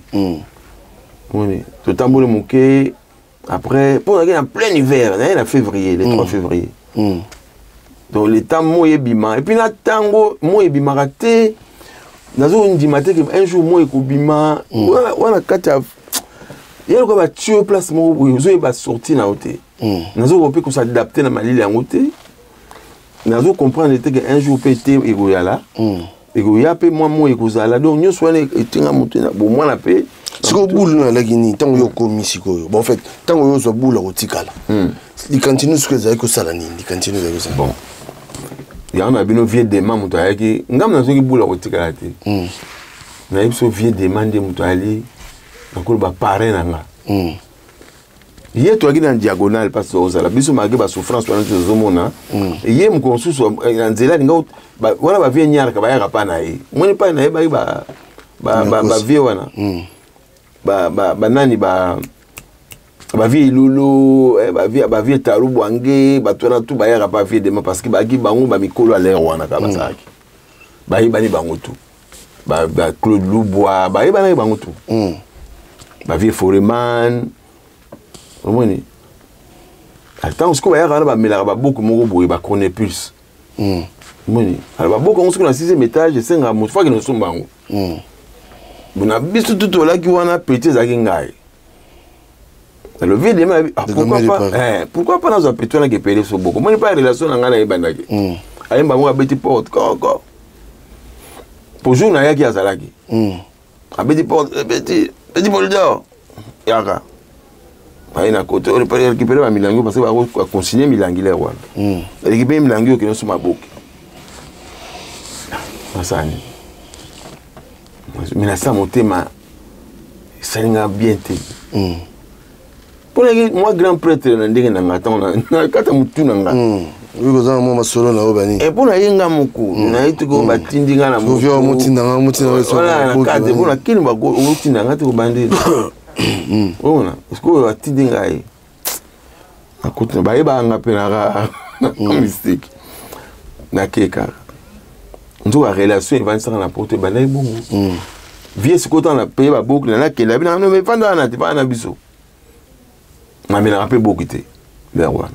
oui to tambo le moké après pour en plein hiver en février le 3 février donc le temps moi bima et puis na tango moi bima raté nazo ndimate que un jour moi ekobima wana kata yelo ko ba tio place mo zo ba sorti na hoté nazo ko pe ko s'adapter na malili en hoté nazo comprendre que un jour pété egoyala egoya pe moi ekozala donc nyo soane etinga mutu na bo moi na pe siko boule na lagini tango yo komisiko bon en fait tango yo zo boule otikala li continue ce que za ko sala ni li continue za ko sala bon il y a un abino vieux demain mutu ayaki ngam na soki boule otikala te na yipso vieux demande mutu ali nakolo ba parrain nanga ye to akina diagonale parce que osala biso mage ba souffrance wana to zomona ye mkonsusu na nzela nga wana ba vie nyara ka ba yaka pa na ye moni pa na ye ba vie wana ba nani ba vie lulu ba vie tarubu ange ba tona tu ba yaka pa vie demain parce que ba gi bango ba mikolo a l'air wana ka basaki ba yi bani bango tu ba Claude Loubois ba yi bani bango tu ba vie Foreman omoni attends ce que ba yaka ba melaka ba beaucoup moko boye ba connaît plus omoni alors ba beaucoup on se na 6e étage senga mo fois que no sombango buna biso tout là qui wana petit zaki ngai le vieux demain pourquoi pas dans un petit là qui pèle so beaucoup moi pas relation na ngana ebandaki ayemba mo abeti porte koko pour jour na yaki azalaki abeti porte petit bolidor yaka aina côté on peut récupérer ma milango parce que va consigner milangi là wana récupérer milangi qui no so maboki masani mais ça motema ça n'a bien été Pour moi, grand prêtre, je suis oui, vous avez un solo na obani. Et pour aller nga moko, na itu ko batindi nga na moko. Vous avez mutinda so. Voilà, na kade pour na kini ba ko mutinda nga to bandi. Ona, esko batindi nga yi. Akutna ba yeba nga pena ga mystique. Na keka. Nzo la relation va nsaka na porte ba na ibongo. Vie ce côté na paye ba boucle na kela bina no me fanda na te pa na biso. Na me na rappel bokité. Vers wana.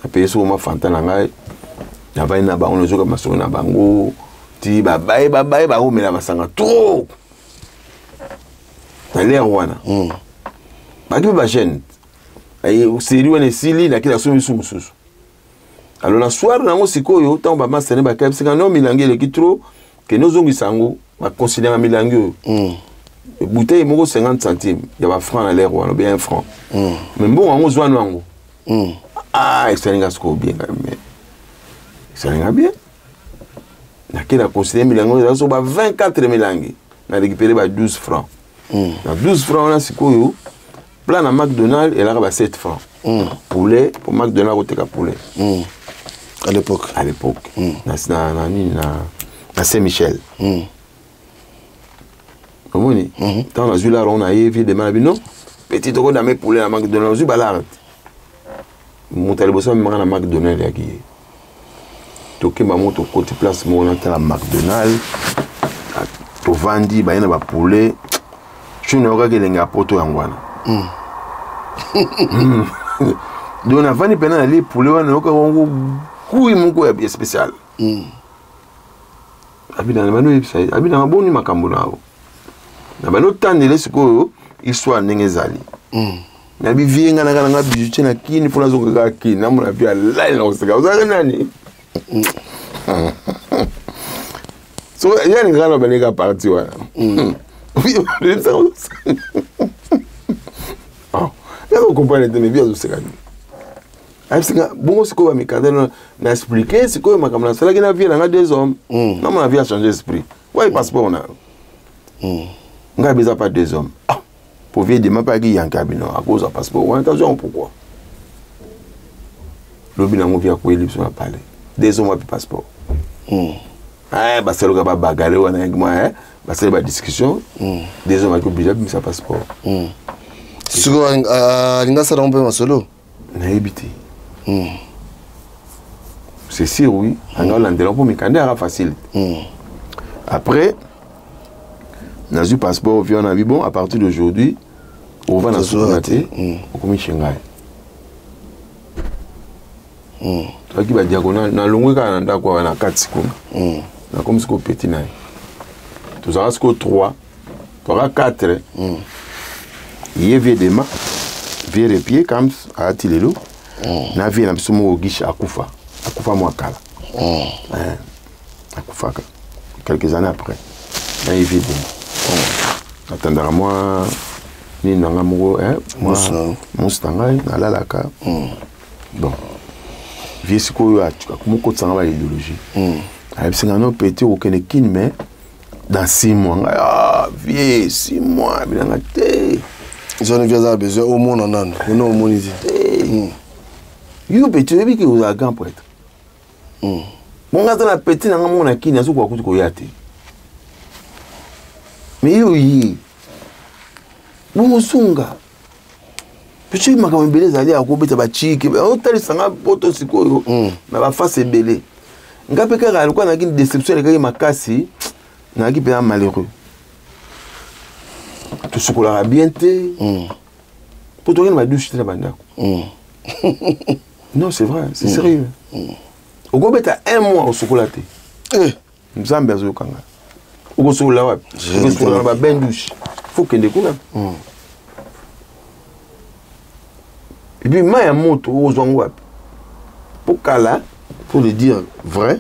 Après ça, on fanta na ngai. Na vai na bango zoka masolo na bango. Ti ba bae o mela masanga trop. Na l'air wana. Ba ki ba jeune. Ai seri wana sili na kila somi mususu. Alors na soir na ngo sikoyo tant ba masene ba kep sika no milangi le kitro que nos ongi sango ba considérer milangi. Bouteille moko 50 centimes. Ya ba franc na l'air wana bien franc. Mais bon ngo zwa nango. Ah, ça n'est pas bien. Ça n'est pas bien. Il a considéré Milango, il a 24 milangi. Il a récupéré 12 francs. Dans 12 francs, on a ce qu'on plan à McDonald's, il a 7 francs. Poulet, pour McDonald's, il a poulet. À l'époque. À l'époque. Dans Saint-Michel. Comment on dit? Quand on a vu là, on a vu des malades. Non, petit trop dans mes poulets à McDonald's, on a vu mon télébossa me à McDonald's là qui toqué ma moto côté place mon à McDonald's to vandi ba yana ba poulet je ne regarde que les poto yangwana donc on vandi pena les poulet wana ko ngo kui mungu ya spécial abina na bano website abina maboni makambo nao na bano tandele siko histoire nengezali na bivie nga na bijouté na kini pour la zone ka kini na mona bia la na oseka uzaka nani so yani ngalo beneka parti wana ah ya ko comprendre de bia oseka ni ai singa bongo siko ba mikadelo na expliquer siko makamna sala kina vie na deux hommes na mona vie a changer esprit ouais passeport na nga bisa pas deux hommes pour vivre demain pas qu'il y a un cabinet à cause du passeport. On a raison pourquoi. Le bilan vient quoi il sur la palais. Des hommes avec passeport. Ah bah c'est le gars pas bagarrer on avec moi hein. Bah c'est la discussion. Des hommes avec obligé de mettre passeport. Ce que l'inga ça on peut en solo. Na habité. C'est sûr oui. En Hollande pour me candidat facile. Après dans le passeport, on a vu bon, à partir d'aujourd'hui, on va dans le supermarché, on commence Shanghai. Toi qui vas diagonal, dans le long, on a quoi, on a 4 secondes. On a comme ce qu'on petit naï. Tu auras ce qu'on 3, tu auras 4. Il y a des mains, il y a des pieds, comme à Tilelo. On a vu un peu au guichet à Koufa. À Koufa, moi, Kala. À Koufa, quelques années après. Il y a des mains. Attendra moi ni nanga moko moi mustangai na lalaka bon vie siko yo atuka moko tsanga ba idéologie ai singa no petit okene kin mais dans 6 mois ah vie 6 mois bilanga te ils ont besoin au monde nan on au monde ici yo petit ebi ki oza grand prêtre mon gars na petit nanga mona kin aso kwa kutu ko yate. Mais oui, bon sunga. Petit makambo belé zali a kobeta ba chiki, o tali sanga poto sikoyo, na ba face belé. Ngape ka alikuwa na kini déception le kaki makasi, na ki pe malheureux. Tu sukola bien te. Poto ki ma douche na bandako. Non, c'est vrai, c'est sérieux. O kobeta 1 mois au sukola te. Nzambe azo kanga. Ou sur la web, sur la bain douche, faut qu'il découvre. Et puis moi un moto aux web. Pour Kala, pour le dire vrai,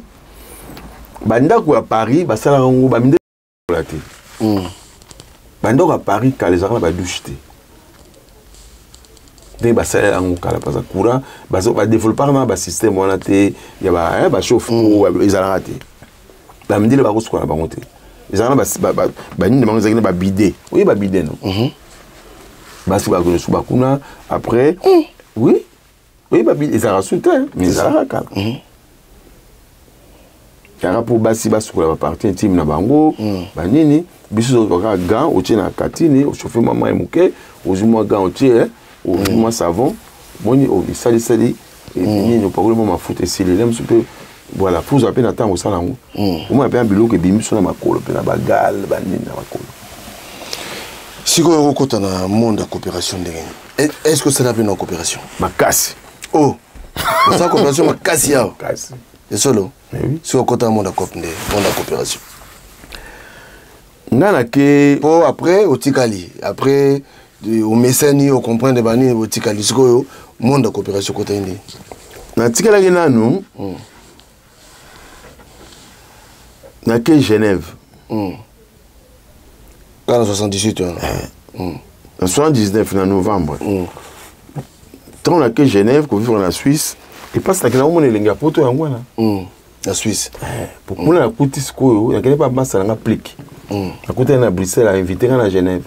bandako à Paris, bah ça la rango, bah minde la té. Bandako à Paris, quand les gens ba douche té. Dès bah ça la rango Kala parce que courant, bah ça va développer un système on a té, il y a bah chauffe ou ils allaient rater. Bah minde le ba quoi la ba monter. Les gens ba ni demandent ça ba bidet. Oui ba bidet non. basi bakuna après oui babi ezara soutien mais ezara kala yara pour basi basukola ba partie intime na bango banini biso ka gant otie na katini o chauffer mama emuke ozuma gant otie ozuma savon moni o sali et nini pas le moment mafuta esili lem peu voilà pour appeler na temps au salango au moins bien biloko bimi so na makolo pe na bagal banini na makolo. Si vous avez un monde de coopération, est-ce que c'est la peine en coopération? Ma casse. Oh, c'est en coopération, ma casse. C'est solo. Oui. Si vous avez un monde de coopération. Pour après, au Tikali. Après, au mécène, au comprendre de bani, au Tikali. C'est quoi monde de coopération côté indi? Na Tikali, nous, na Genève. En 78, en 79, en novembre. Quand on a que Genève, qu'on vit en Suisse, et parce que là, on est en poto la Suisse. Pour qu'on a coûté ce qu'on a pas masse à l'applique. À côté de Bruxelles, à inviter à Genève.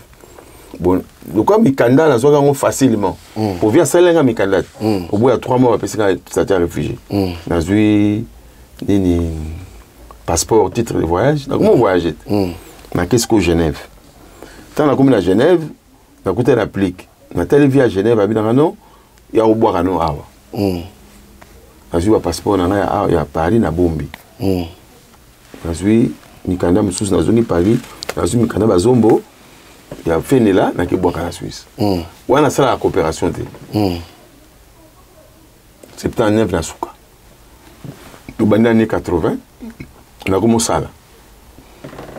Bon, donc comme il candidat, là, soit facilement. Pour venir ça, là, il candidat. Au bout de 3 mois, parce que ça tient réfugié. Dans une passeport, titre de voyage. Donc, comment voyager? Mais qu'est-ce que Genève? Tant la commune à Genève, la côté l'applique. Na telle vie à Genève, à Binarano, il y a au bois à Noawa. J'ai un passeport, il y a Paris, na Bombi. J'ai un candidat sous la zone de Paris, j'ai un candidat Zombo, il y a fait là, na qui boit à la Suisse. On a ça la coopération. 79 na Souka. Dans les années 80, on a commencé là.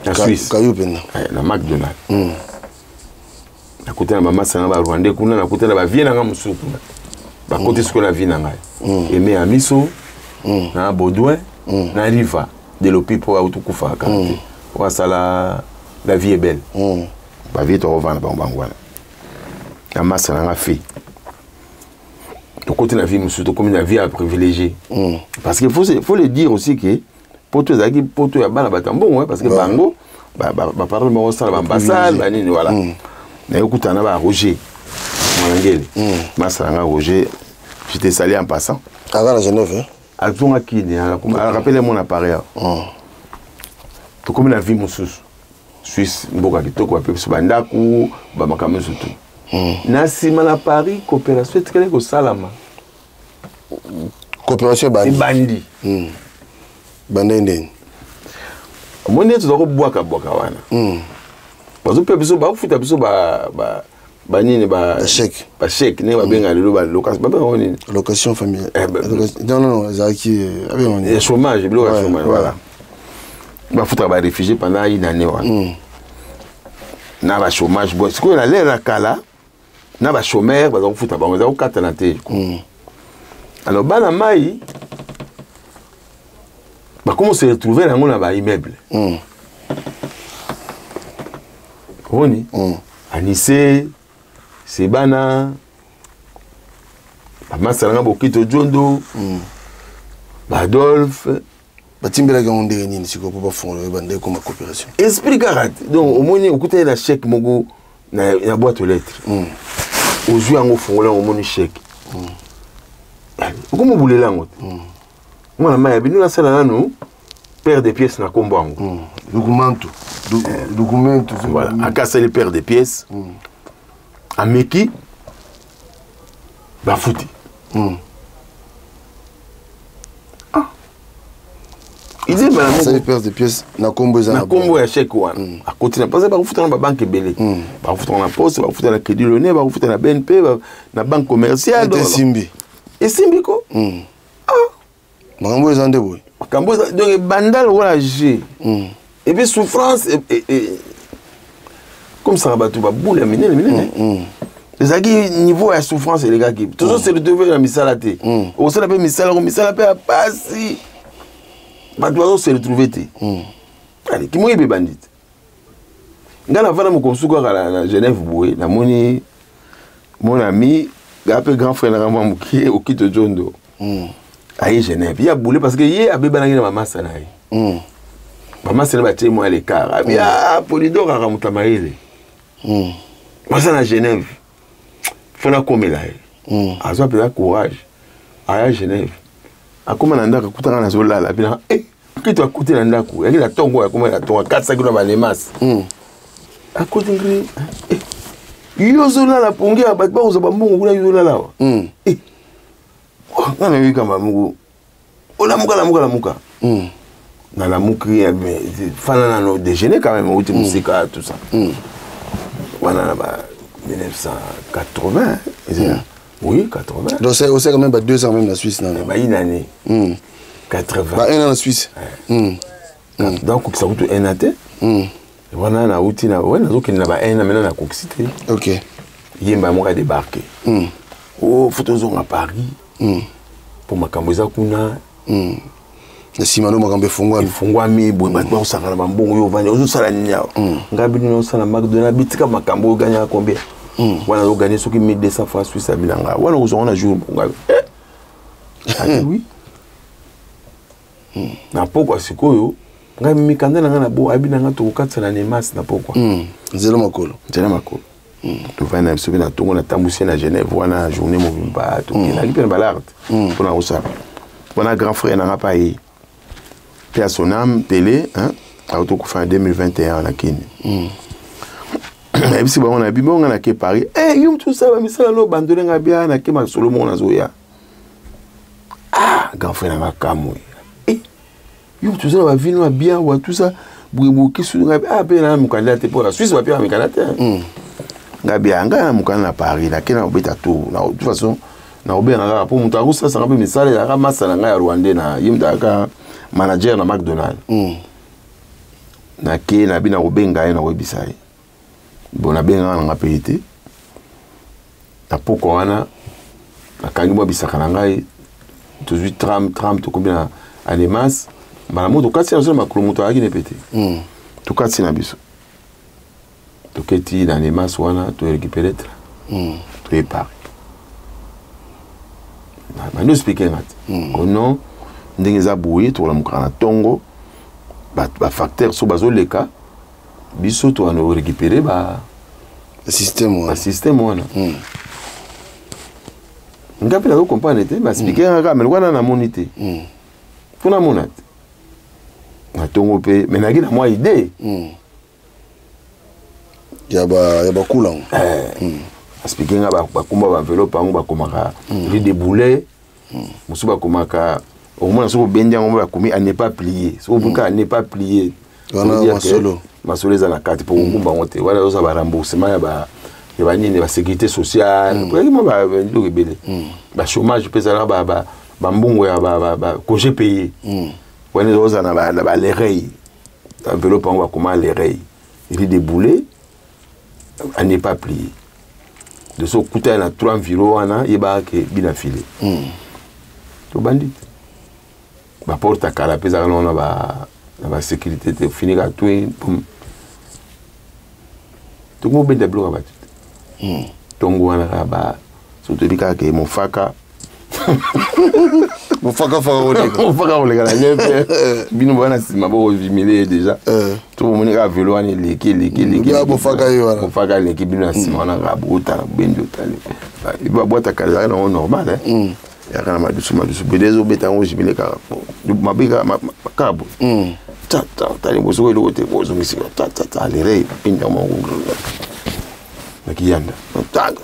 La Suisse. La McDonald's. À côté de la maman, c'est un Rwandais. À côté de la vie, c'est un Moussou. À côté de la vie, c'est un Amiso, un Baudouin, un Riva. De l'Opi pour Autokoufa. La vie est belle. La vie est revendue. La masse, c'est un fille. De côté de la vie, Moussou, comme une vie à privilégier. Parce qu'il faut le dire aussi que. Poto zaki poto ya bana batambo parce que bango ba parle mo sala ba ambassade ba nini voilà na yokutana ba Roger Mwanangeli masanga Roger j'étais salé en passant à la Genève à Tonga Kini à rappeler mon appareil to comme la vie mususu Suisse mboka kitoko pe so bandaku ba makamwe surtout na sima na Paris coopération tikele ko salama coopération bandi Bandende. Mon nez, tu dois boire wana. Parce que biso ba futa biso ba nini ba chèque. Ba chèque ne ba benga le ba location familiale. Non, zaki le chômage, le chômage voilà. Ba futa ba réfugié pendant une année wana. Na ba chômage bon, ce qu'on a l'air la kala. Na ba chômeur ba futa ba on za okata na te. Alors bana mai comment se retrouver dans un immeuble? Roni, Anissé, Sebana, Masalanga Bokito Djondo, Adolphe. Batimbela on dérénine si vous pouvez faire le bandé comme coopération. Esprit Garat. Donc, au moins, au côté de la chèque, Mogo, na boîte aux lettres. Aux yeux en fond, là, au moins, chèque. Comment vous voulez là? Moi, nous la salle nous perd des pièces na kombango. Documento. Voilà, à casser les paires de pièces. À Meki, bah fouti. Il dit madame ça les paires de pièces na kombo za na kombo ya chèque one. À côté na parce que ba fouti na banque belé. Ba fouti na poste, ba fouti na crédit lyonnais, ba fouti na BNP, na banque commerciale. Et Simbi. Et Simbi ko? Makambo ezande boy. Makambo donc bandal wala G. Et puis souffrance et comme ça ba tout ba boule mine. Les agis niveau à souffrance les gars qui toujours c'est de devoir la misalate. Au ça la pe misala pe passer. Ba doit se retrouver té. Allez, qui moye be bandit. Ngana vana mo konsuko na Genève boy na moni mon ami gapé grand frère na moi qui au kito Jondo. Aïe Genève, il y a boulé parce que hier a bébanangé maman sanaï. Maman c'est le bâtiment moi l'écart. Il y a Polydor à Ramutamaïle. Moi ça na Genève. fona komela azwa pela courage aya Genève akoma na ndako kutanga na zolala bina kitu akuti na ndako yakila tongo yakoma na tongo 4 kilo ba lemas akoti ngri yo zolala pongia ba ba uzaba mbungu kuna yo zolala wa ngana wika mamungu ola muka na la muki ya fana na no déjeuner quand même outi musika tout ça wana na ba 1980 oui 80 donc c'est quand même 2 ans même la Suisse non bah une année 80 bah 1 an en Suisse donc ça coûte un an wana na outi na wana zoki na ba un an maintenant na coxité OK yemba moka débarquer oh photos à Paris pour makamboza kuna na simano makambe fungwa mi boy batwa usakana bambongo yo vanya ozo sala nya ngabi no sala McDonald's bitika makambo ganya combien wana zo gagner soki 1200 francs suisse bilanga wana uzona jour ngabi oui na poko sikoyo ngabi mikanda na bo abinanga to katsana ne mas na poko nzela makolo to vana sobi na tongo na tambusi na Genève wana journée movimba to kina kipe na balart pour na usala wana grand frère na pas yi à son âme télé hein auto ko fin 2021 na kini et puis on a bi bon na ke Paris yum tout ça ba misala no bandole nga bia na ke ma Solomon na zoya grand frère na kamwe yum tout ça ba vino bien ou tout ça bouibou ki su nga pe na mukanda te pour la Suisse ba pia mukanda te nga bia nga na mukanda na Paris na ke na obeta tout na de toute façon na obena pour mutaru ça ba misala ya masala nga ya Rwanda na yum da manager na McDonald's na ke na bina obenga na webisai bona benga na ngapete na poko wana na kangi mo bisaka na ngai 18 to combien animas bana moto kasi na makolo moto aki ne pete to kasi na biso to keti na animas wana to récupérer to épar na no speaking at non ndenge za boye to la mukana tongo ba facteur so bazoleka biso to ano récupérer ba système wana ngapi la comprendre te ba speaker nga mais wana na monité funa monate na tongo pe mais na gina moi idée ya ba kula speaker nga ba komba ba enveloppe ngo ba komaka li débouler musu ba komaka au moins ce que bendia on va commis à ne pas plier ce que n'est pas plié voilà masolo za la carte pour ngumba ngote wala za ba remboursement ya ba nini ba sécurité sociale pour moi ba ndo rebele ba chômage pesa la ba mbongo ya ba congé payé wala za na ba les rails enveloppe on va comment les rails il déboulé à ne pas plier de ce coûter na 3 environ wana yeba ke bina filé to bandit ba porte kala pesa na ba sécurité te finira tout tout mo be de bloc ba tongo wana ba surtout bika ke mon faka ole kana lepe bino bana sima bo vimile déjà tout mo ni ka velo ani leki mon faka yo wana mon faka leki bino sima na ka bota bendo tale ba boîte kala na normal ya kana madusu bedezo betango jibile ka mabika makabo tali boso ile wote bozo misi ta lere pinda mo nakiyanda tanga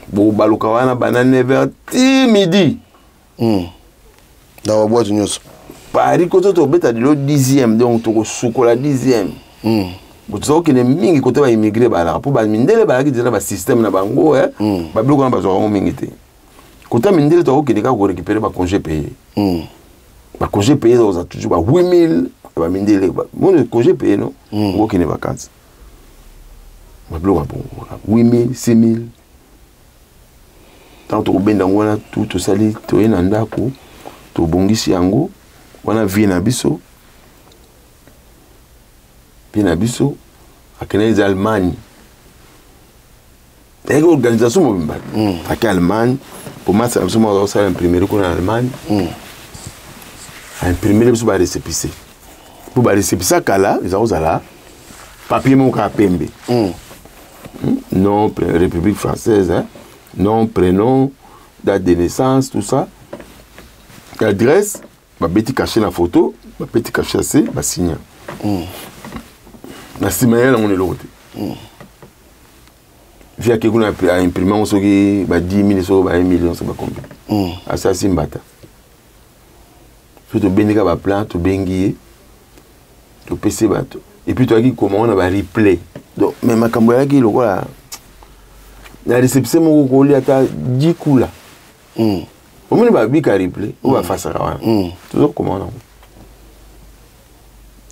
bo baluka wana banane vers midi dans la boîte nyos Paris koto to beta de le 10e donc to sukola 10e bozo kene mingi kote ba immigré bala po ba mindele bala ki dira ba système na bango ba bloco na bazo ngo mingi te kota mindele to kene ka ko récupérer ba congé payé ba congé payé dans toujours ba 8000 ba mindele ba mon congé payé non ngo kene vacances ba bloco ba 8000 6000 tant to benda ngona tout sali to ena ndako to bongisi yango wana vie na biso akene les Allemagne et organisation mobimba ak Allemagne pour massa nous sommes ça imprimer ko na Allemagne imprimer biso ba récépissé pour ba récépissé kala ils ont là papier mon ka pembe nom, République française, hein? Nom, prénom, date de naissance, tout ça. L'adresse, ma petit caché la photo, ma petit caché assez, ma signe. La signe, on est l'autre. Via quelqu'un a imprimé, on sait que 10 000, 1 million, c'est pas combien. Assassin bata. Tu benga ba plan, tu bengi, tu PC bateau. Et puis tu as dit comment on a un replay. Donc, mais ma camboya qui là, la réception mon collé à ta 10 coups là. Au moins va bien replay, on va faire ça là. Toujours comment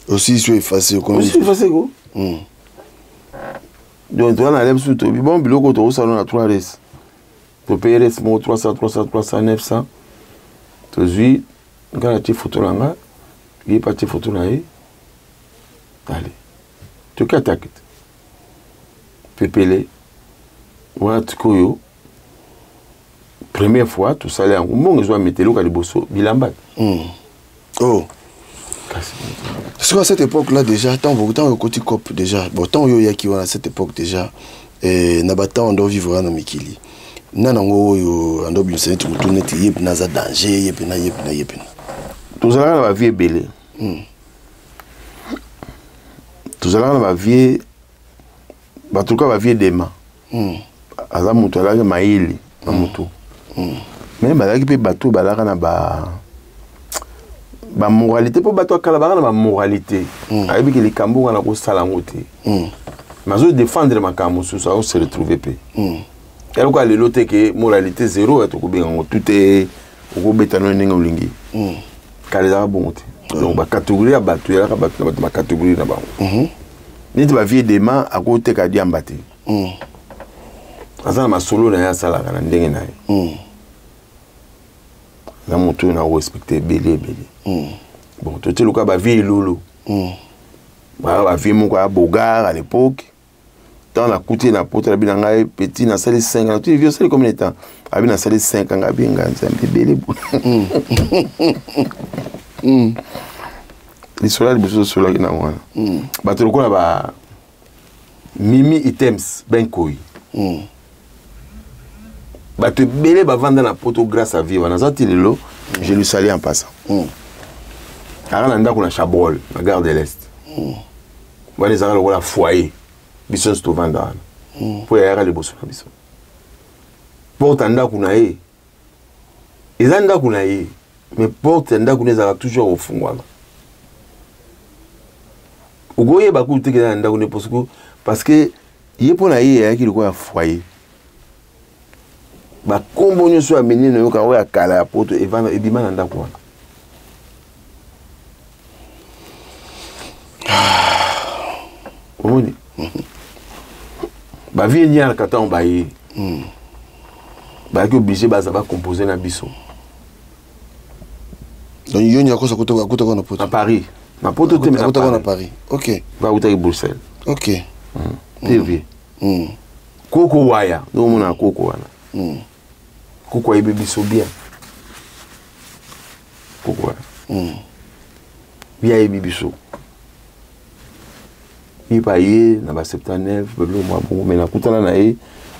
on. Aussi sur effacé comme. Aussi effacé quoi. Donc tu as la lèvre sous toi. Bon, bilo quand tu salon à 3 res. Tu payes res mon 300, 900. Tu dis quand la petite photo là, il y a pas de photo là. Allez. Tu attaques. Pépélé. Voilà, tu koyo. Première fois, tout ça là, on doit mettre le calibosso, bilambat. Oh. Parce qu'à cette époque-là, déjà, tant au côté cop déjà, bon, tant il y a qui à cette époque déjà, Nabata, on doit vivre dans Mikili. Nanango, on doit bien se tourner, il y a un danger, il y a tout ça là, la vie est belle. Tout ça là, la vie, en tout cas, la vie est déma. Aza mutu là, maïli, mutu. Mais bah là, qui peut bateau, bah là, na ba moralité pour bateau kalabara na moralité. Avec les cambos, on a ko salangote. Mais je défendre ma camo sur ça, on se retrouve peu. Et quoi le loté que moralité zéro, tout est au bétano ningo lingi. Kaleza bon. Donc ba catégorie à bateau, ya ba catégorie na ba. Ni tu vas vie des mains à côté ka diambate. Azana ma solo na ya sala kana ndenge na ye. Na moto na respecter belé. Bon, tu sais le cas ba vie lolo. Ba vie mon quoi bogar à l'époque. Dans la coûté na pote la binanga petit na salle 5 ans. Tu vieux c'est combien de temps? Abi na salle 5 ans abi nganza belé. L'histoire de ce sola na wana. Ba tu le quoi ba mimi items ben koi. Bah tu belé bah vendre la poto grâce à vivre dans ça lelo je lui salue en passant. Alors on a qu'on a Chabrol la gare de l'Est. Bah les arrêts la foyer bison sto vendre. Pour y aller les bosses na bison. Porte anda kuna e. Ezanda kuna e. Mais porte anda kuna za toujours au fond wala. Ogoye ba ku teke anda kuna parce que yepo na e qui le quoi foyer. Ba kombo nyoso ameni no yoka oya kala ya poto evana ebima na ndako wana. Omoni. Ba vie nyala kata on baye. Ba ki obligé ba za ba composer na biso. Donc yoni akosa kutoka na poto. À Paris. Na poto te na kutoka na Paris. OK. Ba utaki Bruxelles. OK. TV. Koko waya, no mona koko wana. Pourquoi il biso bien? Pourquoi? Bien il biso. Il paye na ba 79, mais na kutana na e,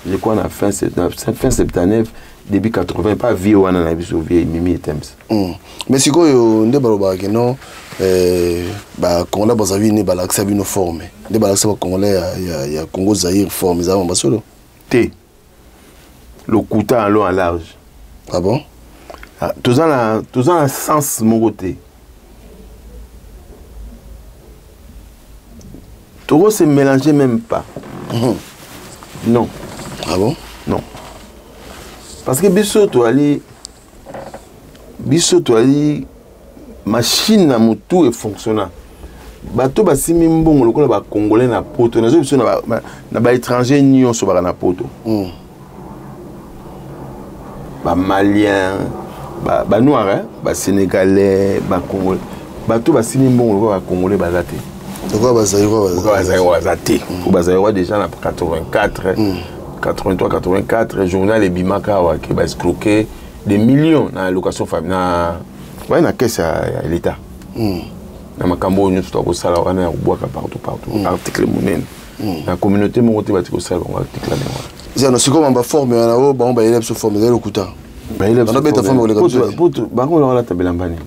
je crois na fin 79, début 80 pas vieux wana na biso vieux mimi temps. Mais si quoi nde baloba que non ba Congolais bazavi ne balakisa bino forme. Nde balakisa ba Congolais ya Congo Zaïre forme za mbasolo. T. Le couta en long en large. Ah bon? Tous en un sens mon côté. Tout se mélanger même pas. Non. Ah bon? Non. Parce que biso to ali machine na mutu est fonctionnant. Bato basimi mbongo lokola ba congolais na poto na zo biso na ba étranger nyonso ba na poto. Ba malien, ba noir, hein? Ba sénégalais, ba congolais. Bato basimi mbongo lokola ba congolais bazate. Pourquoi Bazaïrois bazate? Ou Bazaïrois déjà na 84, 83, 84, journal et Bimaka qui va escroquer des millions dans la location familiale. Ouais, na caisse à l'État. Na makambo nyuto to ko sala wana ya kuboka partout. Article monene. La communauté m'a dit que ça va déclarer. C'est un second en forme, on a un bon élève sur forme, il y a le couteau. Il a bête à forme, il a la table en banni.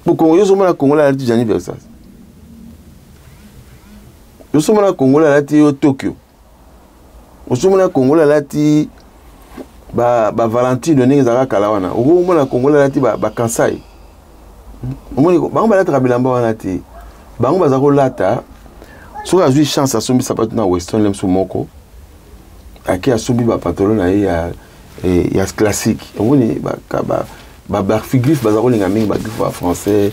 Pour Congo, je suis au Congo, là, tu as ça. Je suis au Congo, là, tu es au Tokyo. Je suis au Congo, là, tu es Valentine, tu es à Kalawana. Je suis au Congo, là, tu es à Kansai. Je suis au Congo, là, tu es à Bilamba. Je suis au Congo, là, tu es à so a eu chance à sombi sapato na Western lem sumoko aki a sombi ba pantalon na ya classique on ba figurif ba zako linga mingi ba français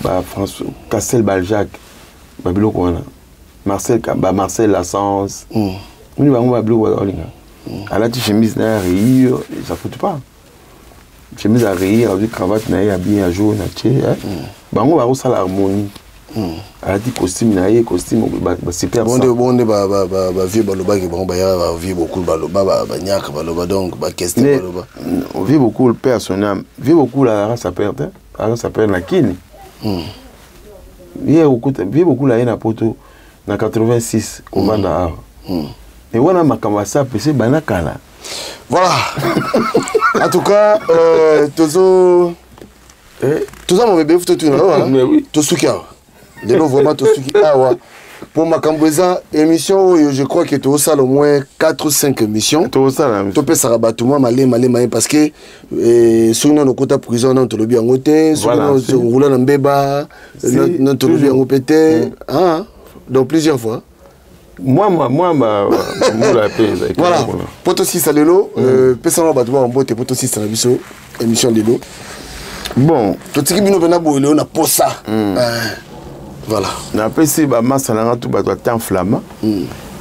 ba François Castel Baljac ba biloko wana Marcel Lassens on ba ngwa biloko ba linga ala ti chemise na rire ça fout pas chemise à rire avec cravate na ya bien à jour na tché ba ngwa ba sala harmonie a dit costume naïe costume super bon ba vieux baloba qui bon ba ya vieux beaucoup baloba ba nyaka baloba donc ba question baloba on vit beaucoup le personnel vit beaucoup la race perte alors ça perd la kini vit beaucoup la na poto na 86 on va là et voilà makamba ça c'est banakala voilà en tout cas tozo mon bébé faut tout là oui to soukia de nous vraiment tout ce qui pour ma cambouza émission je crois que tu as au moins 4 ou 5 émissions tu peux ça rabattre moi malé parce que sur nos côtés prison on te le bien ngoté sur nous rouler dans béba non te le bien ngopété donc plusieurs fois moi la paix voilà poto 6 lelo pesa no batwa mbote poto 6 na biso émission lelo bon to tiki bino bena boile on a posa voilà. Na pesi ba masalanga tout ba temps flamma.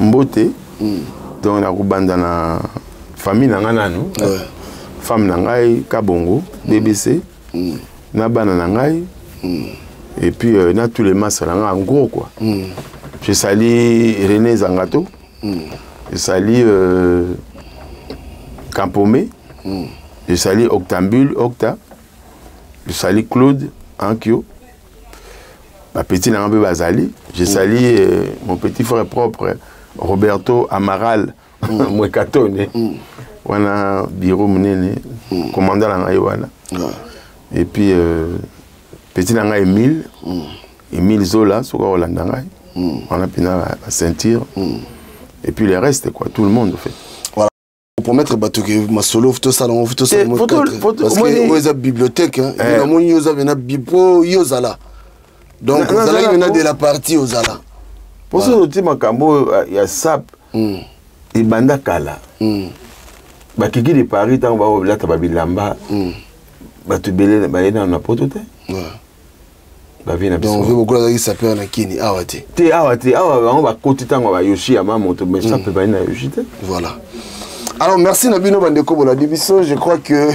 Mbote. Donc na kubanda na famille na ngananu. Femme na ngai Kabongo, BBC. Na bana na ngai. Et puis na tous les masalanga en gros quoi. Je salue René Zangato. Je salue Campomé. Je salue Octambule, Octa. Je salue Claude Ankyo. Ma petite Nambe Bazali, je salue mon petit frère propre, Roberto Amaral, Mwekatone. Wana bureau munene, commandant la wana. Et puis petit nanga Emile, Emile Zola, sur Hollande ngai. On a pina la ceinture. Et puis le reste quoi, tout le monde en fait. Voilà. Pour mettre bateau que ma solo tout ça parce que vous avez bibliothèque hein, il y a mon yoza vena bibo yozala. Donc, vous allez de la partie aux ala. Pour ce petit macambo, il y a sap et banda kala. Bakiki de Paris, tant que là, tu vas bilamba. Tu belé, na na potote. Donc, on veut beaucoup de sapeur na kini. Awate. On va côté tant on va yoshi à maman, mais ça peut pas na yoshi. Voilà. Alors, merci Nabino Bandeko pour la division. Je crois que.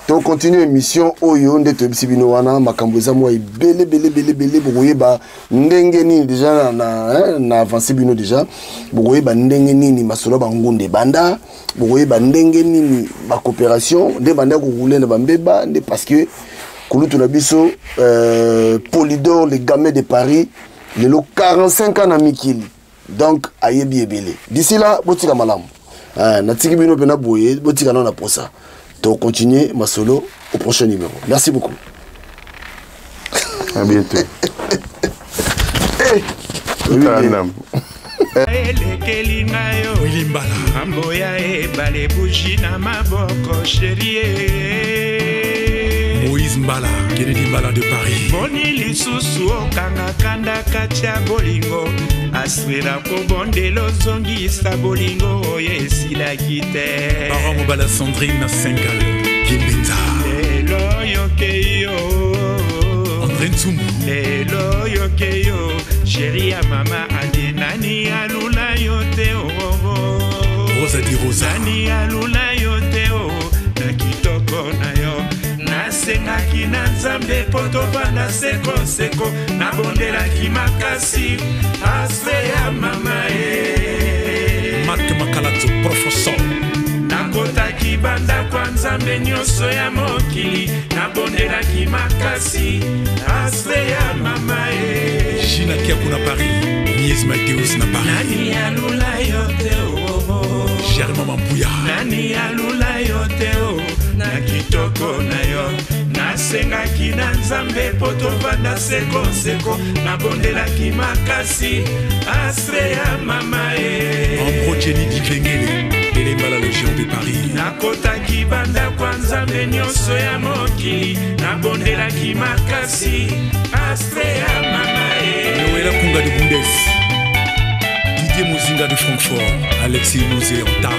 Donc continue l'émission Oyo nde to bisibino wana makambo za moi belé boye ba ndenge ni déjà na avancé bino déjà boye ba ndenge ni masolo ba ngunde banda boye ba ndenge ni ba coopération nde banda ko rouler na bambeba nde parce que kulutu na biso Polydor les gamins de Paris le 45 ans na mikili donc ayebi ebele d'ici là botika malamu na tiki bino pena boye botika na pour ça. Donc continuez ma solo au prochain numéro. Merci beaucoup. À bientôt. Moïse Mbala, Kennedy Mbala de Paris. Boni lisusu okanga kanda katia bolingo aswera ko bondelo zongisa bolingo oyesila kite. Parent Mbala Sandrine Sengal, Kimbenza. Lelo yokeyo. André Ntsumbu. Lelo yokeyo. Chérie ya mama adenani alula yote oh. Rosa di Rosa. Nani alula yote oh. Na kitoko na yo. Nasengaki na nzambe poto bana seko nabondelaki makasi aspe ya mama Marc Makalato professeur nakotaki kibanda kwa nzambe nyonso ya mokili nabondelaki makasi astre ya mama e Gina Kiakou na Paris Nies Mateus na Paris nani alula yo te o Germain Mampuya nani alula yo te o na kitoko na yo nasengaki na nzambe po tovanda sekoseko nabondelaki makasi astre ya mama e Ambrogeni Dikengele Elemba la Légion de Paris nakotaki banda kwa nzambe nyonso ya mokili nabondelaki makasi astre ya mama e Noëlla Kunga de Bundes Didier Mozinga de Francfort Alexis Nozé Anta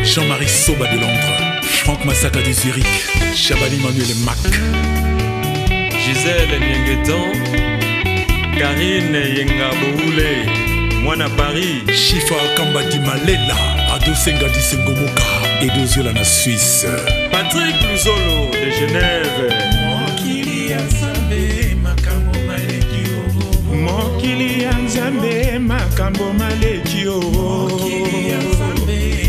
Jean-Marie Soba de Londres Franck Massaka de Zurich Chabani Manuel Mac Gisèle Niengetan Karine Yengaboule Mwana Paris Chifa Kamba di Malela Ado Senga di Sengomoka Edoziola na Suisse Patrick Luzolo de Genève mokili ya nzambe makambo maleki o mokili ya nzambe makambo maleki o mokili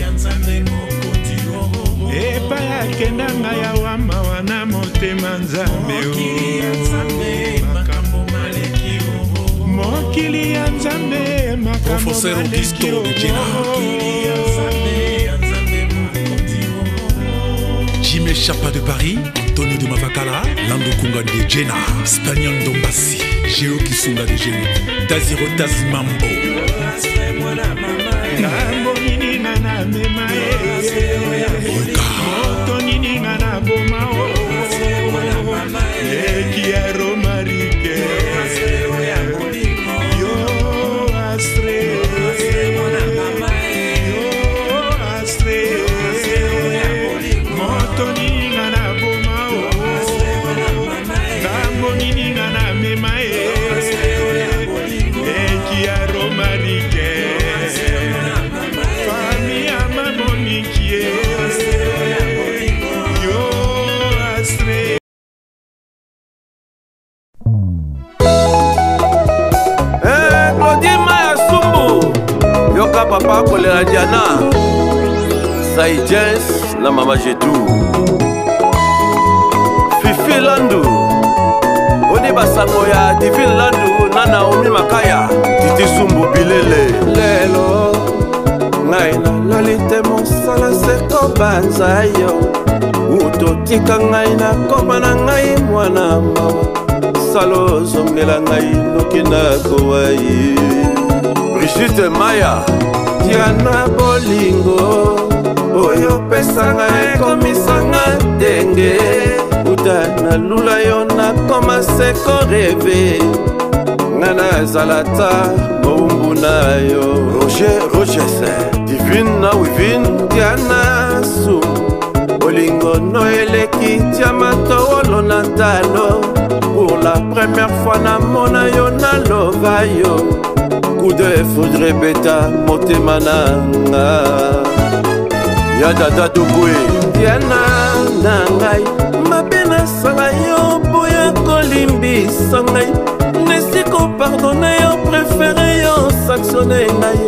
ya nzambe mokoti o epa yakenda ngai awa mawa na motema nzambe mokili ya nzambe makambo maleki o mokili ya nzambe makambo Professeur Augusto de Jena Jimé Chapa de Paris Antonio de Mavakala Lando Kunga de Jena Spagnon Dombassi Géo Kisunga de Jena Taziro Tazimambo Ngambo nini ngana mema moto nini ngana boma eki ya romarike yo astre moto nini ngana boma ngambo nini ngana mema eki ya romarike Papa Kolera Diana Saïdjens la Mama Jetou Fifi Landu Odi Basango ya Divine Landu Nana Omi Makaya Titi Sumbu Bilele Lelo Ngaina Lolite Monsala Seko Banzayo Utotika Ngaina Komana Ngai Mwana Mawa Salo Zongela Ngai Nokina Kowai Brigitte Maya Diana Bolingo Oyo pesanga ekomisanga denge Utana lula yona koma seko reve Ngana zalata moumbu na yo Roger Rogese Divine na wivin Diana Su Bolingo noeleki Tiamato olo natalo Pour la première fois na mona yo na lova yo Coup de foudre beta motema nanga Ya dada dugwe Diana nangai Mabena sala yo boya kolimbisa ngai Nesiko pardonne yo préféré yo sanctionne ngai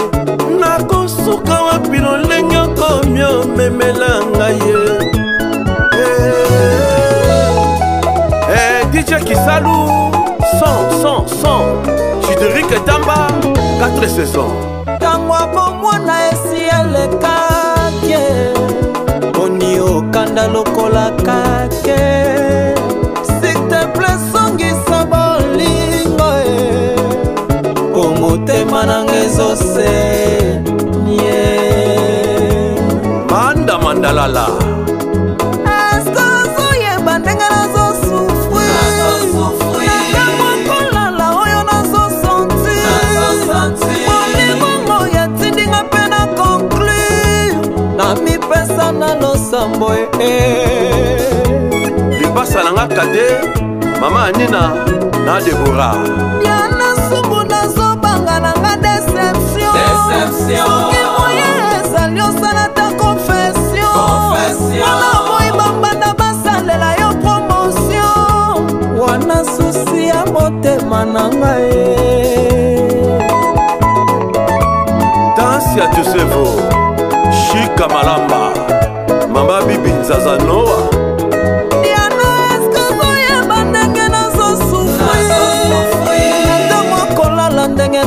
Nakosuka wapi lolenge komyo memela ngai DJ Kisalou Son Chideric Tamba 4 saisons Tango abomwana esi elekake Boni okanda lokola kake S'il te plaît songisa bolingo Komotema nanga ezose nye Manda Mandalala Eske ozoyeba ndenge nazosufri Nakamokolala oyo nazosenti Molingongo yatindinga mpe na conclure Na mipesa na losambo Lipasa nanga kade Mama Anina na Deborah Yana subu nazobanga nanga deception Soki moye ezali osala ta confession Wana moi bambanda basalela yo promotion Wana susi ya motema nanga Dansi ya Tusevo Chika Malamba Mama Bibi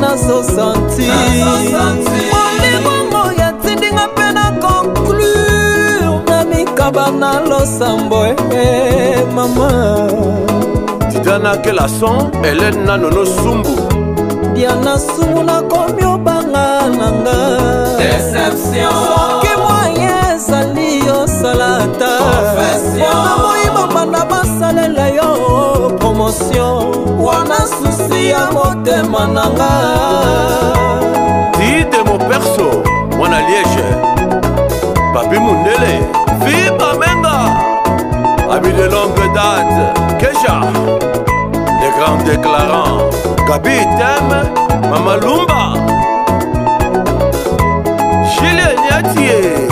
nazosanti molingongo ya tindinga mpe na conclure na mikaba na losambo mama Diana Kelason, Hélène Nanono Sumbu Diana Sumbu nakomi obanga nanga Deception soki moyen ezali osalata wana moyiba banda basalela yo promotion wana susi ya motema nanga Dide mon perso, mwana Liège Papi Mundele, Viva Menga Ami de longue date, Kesha Les grands déclarants Gabi Tem, Mama Lumba Julien Niatier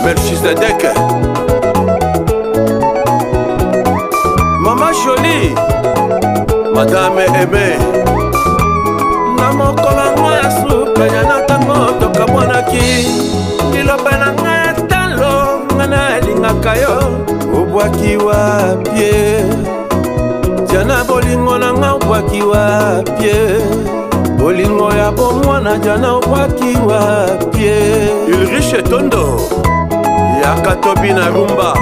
Merci Zedek Mama Jolie Madame Aimée Namokolanga ya suka ya natango tokamwanaki Liloba na nga talo ngana lingaka yo Obwaki wapie Jana bolingo na nga obwaki wapie Bolingo ya bomwana jana obwaki wapie Ulrich Tondo Yakatobi na rumba